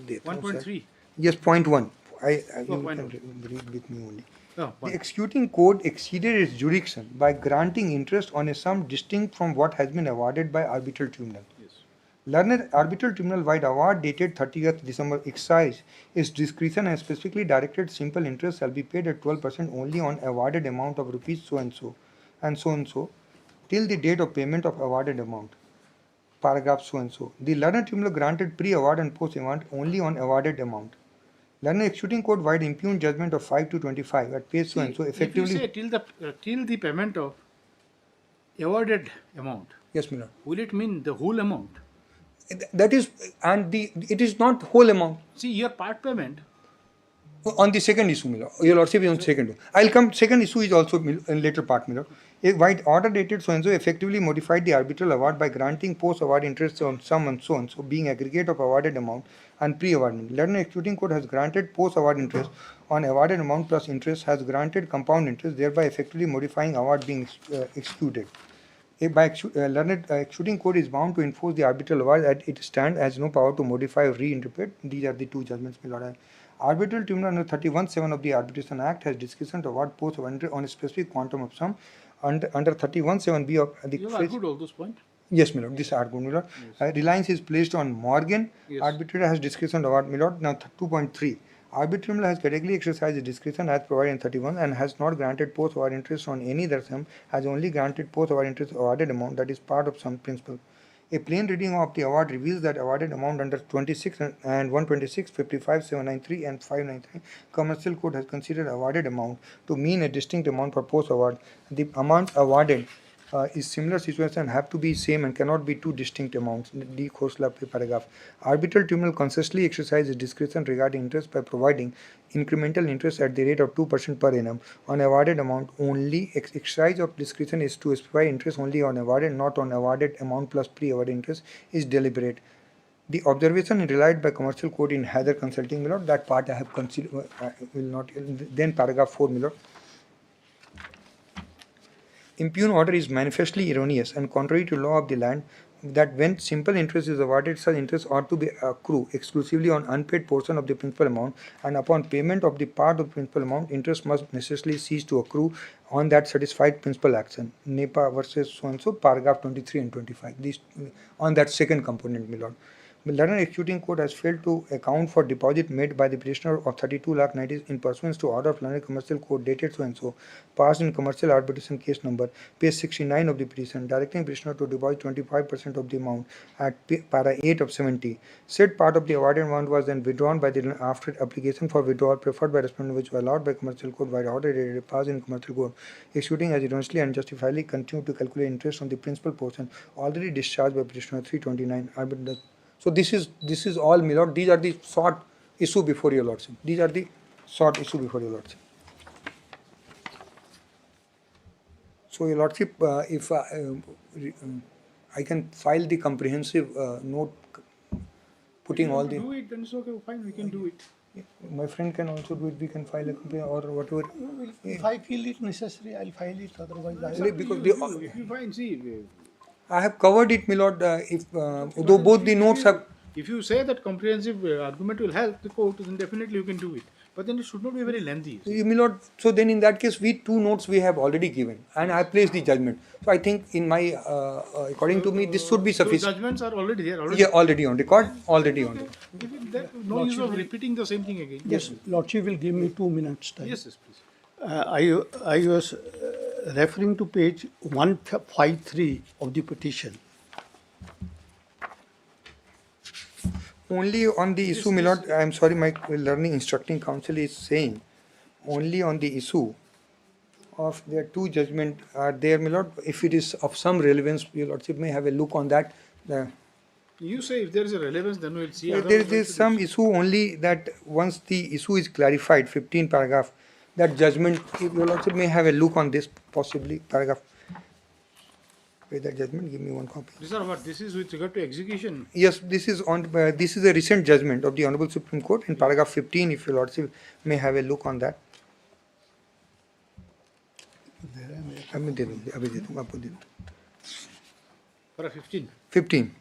दे 1.3. Yes, point 1. I Oh, you point can one. read with me only. Oh, The executing code exceeded its jurisdiction by granting interest on a sum distinct from what has been awarded by arbitral tribunal. Yes. Learned arbitral tribunal wide award dated 30th December exercise its discretion and specifically directed simple interest shall be paid at 12% only on awarded amount of rupees so and so till the date of payment of awarded amount. Paragraph so and so. The learned tribunal granted pre-award and post-award only on awarded amount. Learned executing code wide impugned judgment of 5 to 25 at page so and so effectively. If you say till the payment of awarded amount. Yes, my lord. Will it mean the whole amount? That is, and it is not whole amount. See, your part payment. On the second issue, my lord. Your lordship is on second one. I'll come. Second issue is also in later part, my lord. A wide order dated so and so effectively modified the arbitral award by granting post-award interest on sum and so being aggregate of awarded amount and pre-awardment. Learned executing code has granted post-award interest on awarded amount plus interest has granted compound interest, thereby effectively modifying award being executed. Learned executing code is bound to enforce the arbitral award as it stands, has no power to modify or reinterpret. These are the two judgments, my lord. Arbitral tribunal under 31(7) of the Arbitration Act has discretion to award post-award interest on a specific quantum of sum. Under 31(7)(b) of the You have argued all those points. Yes, my lord. This argument, my lord. Yes. Reliance is placed on Morgan. Yes. Arbitrator has discretion to award, my lord. Now 2.3. Arbitral has categorically exercised its discretion as provided in 31 and has not granted post-award interest on any other sum, has only granted post-award interest awarded amount that is part of some principal. A plain reading of the award reveals that awarded amount under 26 and 126, 55, 793 and 593 Commercial Code has considered awarded amount to mean a distinct amount for post-award. The amount awarded is similar situation have to be same and cannot be two distinct amounts. D. Khosla paragraph. Arbitral tribunal consciously exercises discretion regarding interest by providing incremental interest at the rate of 2% per annum on awarded amount only. Exercise of discretion is to specify interest only on awarded, not on awarded amount plus pre-awarded interest is deliberate. The observation relied by Commercial Code in Heather Consulting, my lord, that part I have considered, will not. Then paragraph 4, my lord. Impugned order is manifestly erroneous and contrary to law of the land that when simple interest is awarded, such interest ought to be accrue exclusively on unpaid portion of the principal amount, and upon payment of the part of the principal amount, interest must necessarily cease to accrue on that satisfied principal action. NEPA versus so and so, paragraph 23 and 25. These on that second component, my lord. The London Executing Court has failed to account for deposit made by the petitioner of 32 lakh 90 in pursuance to order of London Commercial Court dated so and so, passed in commercial arbitration case number, page 69 of the petition, directing petitioner to deposit 25% of the amount at para 8 of 70. Said part of the awarded amount was then withdrawn by the after application for withdrawal preferred by respondent, which was allowed by commercial court by order dated passed in commercial court. Executing has erroneously and justifiably continued to calculate interest on the principal portion already discharged by petitioner 329. So this is all, my lord. These are the short issue before your lordship. These are the short issue before your lordship. So your lordship, if I can file the comprehensive note, putting all the. Do it, then it's okay. Fine, we can do it. My friend can also do it. We can file a complaint or whatever. If I feel it necessary, I'll file it. Otherwise, If you find, see. I have covered it, my lord. Though both the notes have. If you say that comprehensive argument will help the court, then definitely you can do it. But then it should not be very lengthy. My lord, so then in that case, two notes we have already given, and I placed the judgment. So I think in my, according to me, this should be sufficient. Those judgments are already there. Yeah, already on record. Already on record. No use of repeating the same thing again. Yes, Lordship will give me 2 minutes time. Yes, please. I was referring to page 153 of the petition. Only on the issue, my lord, I am sorry, my learning instructing counsel is saying, only on the issue of their two judgment are there, my lord. If it is of some relevance, your lordship may have a look on that. You say if there is a relevance, then we will see. There is some issue only that once the issue is clarified, 15 paragraph, that judgment, your lordship may have a look on this, possibly paragraph. Wait, that judgment, give me one copy. These are what? This is with regard to execution. Yes, this is on. This is a recent judgment of the Honorable Supreme Court in paragraph 15. If your lordship may have a look on that. Paragraph 15. 15.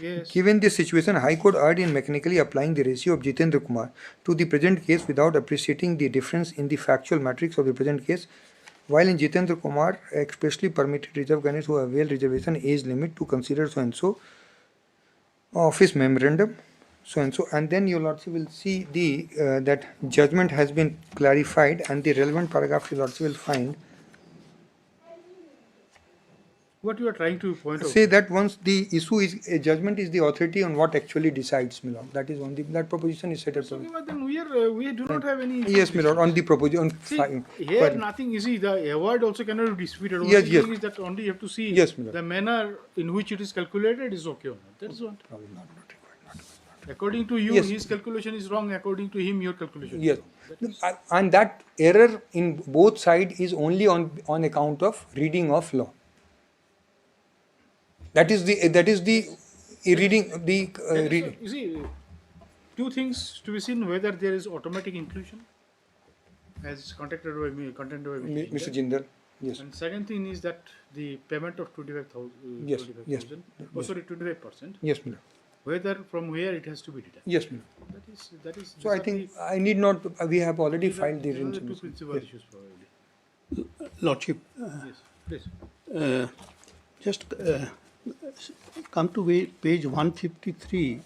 Yes. Given this situation, High Court erred in mechanically applying the ratio of Jitendra Kumar to the present case without appreciating the difference in the factual matrix of the present case. While in Jitendra Kumar expressly permitted reserve candidates who avail reservation age limit to consider so and so of his memorandum, so and so, and then your lordship will see the that judgment has been clarified, and the relevant paragraph your lordship will find. What you are trying to point out? Say that once the issue is a judgment is the authority on what actually decides, my lord. That is on the that proposition is set up. Okay, but then we do not have any. Yes, my lord. On the proposition. Here nothing is the award also cannot be disputed. Yes, Only yes. thing is that only you have to see. Yes, my lord. The manner in which it is calculated is okay or not. That is what. According to you, Yes. his calculation is wrong. According to him, your calculation. Yes, and that error in both sides is only on account of reading of law. That is the reading the reading. You see, two things to be seen: whether there is automatic inclusion, as contacted by me, contended by Mr. Jindal. Yes. And second thing is that the payment of 25,000. Yes. Yes. Oh, sorry, 25%. Yes, ma'am. Whether from where it has to be deducted. Yes, ma'am. That is. So I think I need not. We have already filed the These are the two principal issues probably. Lordship. Yes, please. Just come to page 153.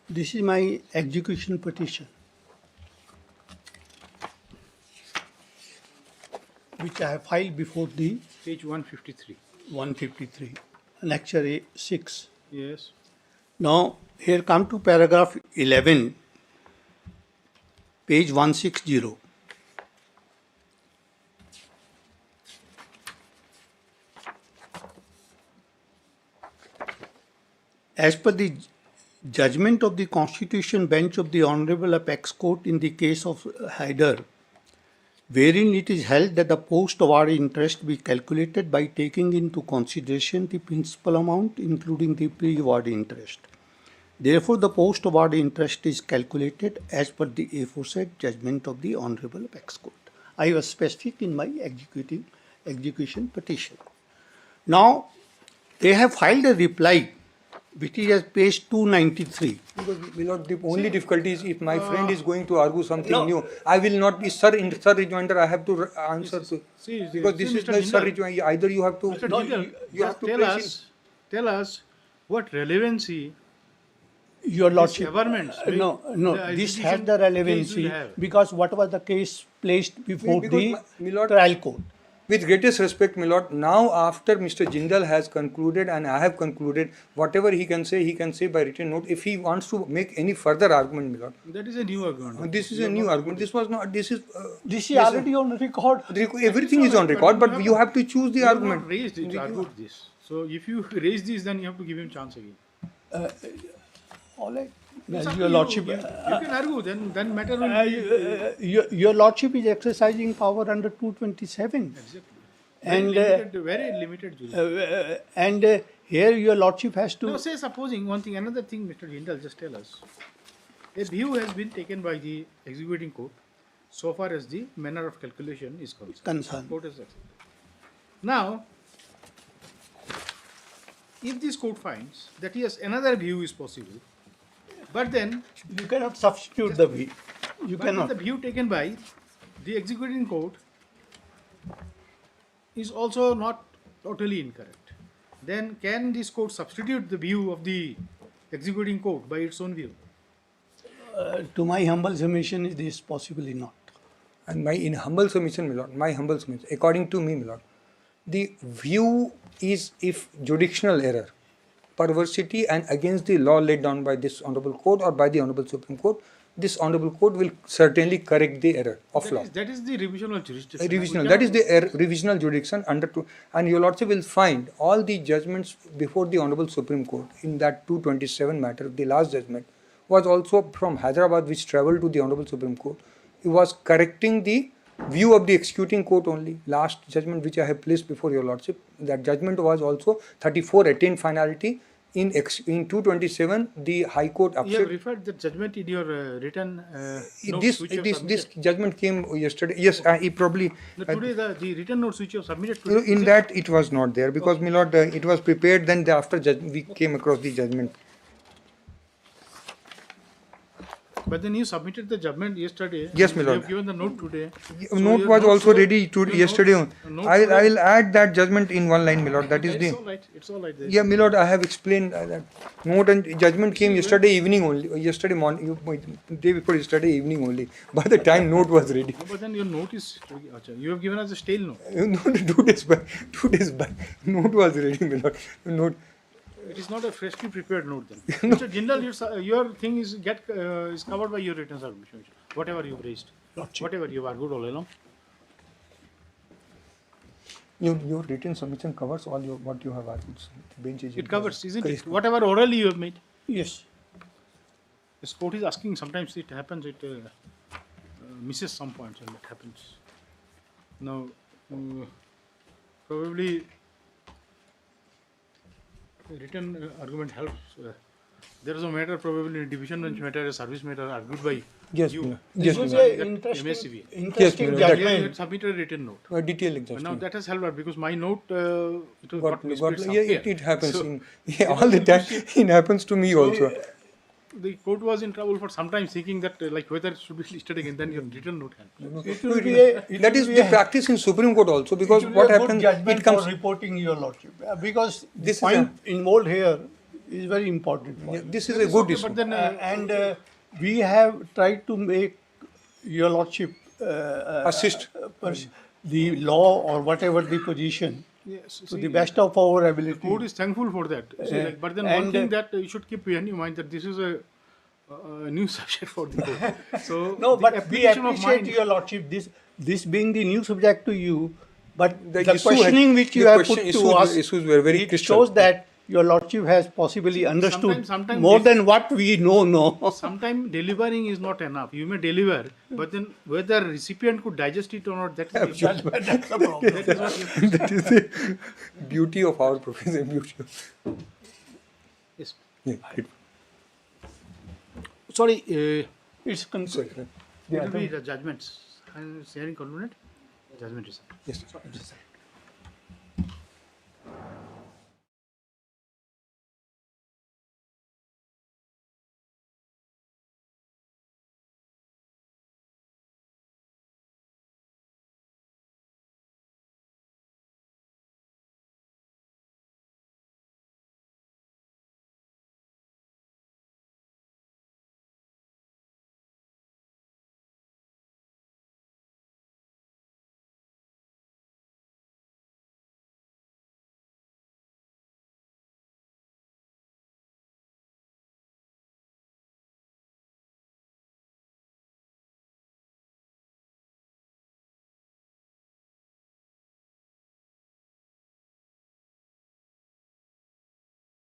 This is my execution petition, which I have filed before the Page 153. 153, lecture 6. Yes. Now, here come to paragraph 11, page 160. As per the judgment of the Constitution Bench of the Honorable Apex Court in the case of Haider, wherein it is held that the post-award interest be calculated by taking into consideration the principal amount, including the pre-award interest. Therefore, the post-award interest is calculated as per the aforesaid judgment of the Honorable Apex Court. I was specific in my execution petition. Now, they have filed a reply which is at page 293. Because my lord, the only difficulty is if my friend is going to argue something new, I will not be sir in sir rejoinder. I have to answer to because this is the sir rejoinder. Either you have to you have to tell us what relevancy Your Lordship, governments. This has the relevancy because what was the case placed before the trial court? With greatest respect, my lord, now after Mr. Jindal has concluded and I have concluded, whatever he can say by written note. If he wants to make any further argument, my lord. That is a new argument. This is a new argument. This was not, this is already on record. Everything is on record, but you have to choose the argument. Raised it, argued this. So if you raise this, then you have to give him chance again. All right. Your Lordship, you can argue, then matter will be... your Lordship is exercising power under 227. Exactly. And very limited jurisdiction. And here your Lordship has to... Now say supposing one thing, another thing, Mr. Jindal, just tell us. A view has been taken by the executing court so far as the manner of calculation is concerned. Court has accepted. Now, if this court finds that yes, another view is possible, but then you cannot substitute the view. You cannot. The view taken by the executing court is also not totally incorrect. Then can this court substitute the view of the executing court by its own view? To my humble submission, this is possibly not. And in humble submission, my lord, according to me, my lord, the view is if jurisdictional error, perversity and against the law laid down by this honorable court or by the honorable Supreme Court, this honorable court will certainly correct the error of law. That is the revisional jurisdiction. That is the revisional jurisdiction under two, and your lordship will find all the judgments before the honorable Supreme Court in that 227 matter. The last judgment was also from Hyderabad, which travelled to the honorable Supreme Court. It was correcting the view of the executing court only. Last judgment which I have placed before your lordship, that judgment was also 34 attained finality. In 227, the High Court You have referred the judgment in your written notes which you have this judgment came yesterday. Yes, he probably... today the written notes which you have submitted today... In that it was not there because, my lord, it was prepared, then after we came across the judgment. But then you submitted the judgment yesterday. Yes, my lord. You have given the note today. Note was also ready yesterday. I will add that judgment in one line, my lord. That is It's all right. Yeah, my lord, I have explained that note and judgment came yesterday evening only. Yesterday morning, day before yesterday evening only. By the time note was ready. But then your note is... You have given us a stale note. No, 2 days back. Note was ready, my lord. Note. It is not a freshly prepared note then. Mr. Jindal, your thing is covered by your written submission. Whatever you've raised. Whatever you've argued all along. Your written submission covers all what you have argued. Bench it covers, isn't it? Whatever orally you have made. Yes. This court is asking, sometimes it happens, it misses some points and that happens. Now, probably written argument helps. There is a matter probably in division bench matter, a service matter argued by you. This is an interesting judgment. Submitted a written note. A detailed exhaustion. Now that has helped because my note it happens all the time. It happens to me also. The court was in trouble for some time thinking that whether it should be listed again, then your written note helps. That is the practice in Supreme Court also because what happens, it comes for reporting your lordship because this point involved here is very important. This is a good issue. But then, we have tried to make your lordship assist the law or whatever the position to the best of our ability. The court is thankful for that. But then one thing that you should keep in your mind that this is a new subject for the court. So no, but we appreciate your lordship. This being the new subject to you, but the questioning which you have put to us, it shows that your lordship has possibly understood more than what we know. Sometimes delivering is not enough. You may deliver, but then whether recipient could digest it or not, that's the problem. That is the beauty of our profession. Yes. Yeah. Sorry, it's concerned. It will be the judgments. Hearing concluded. Judgment is. Yes.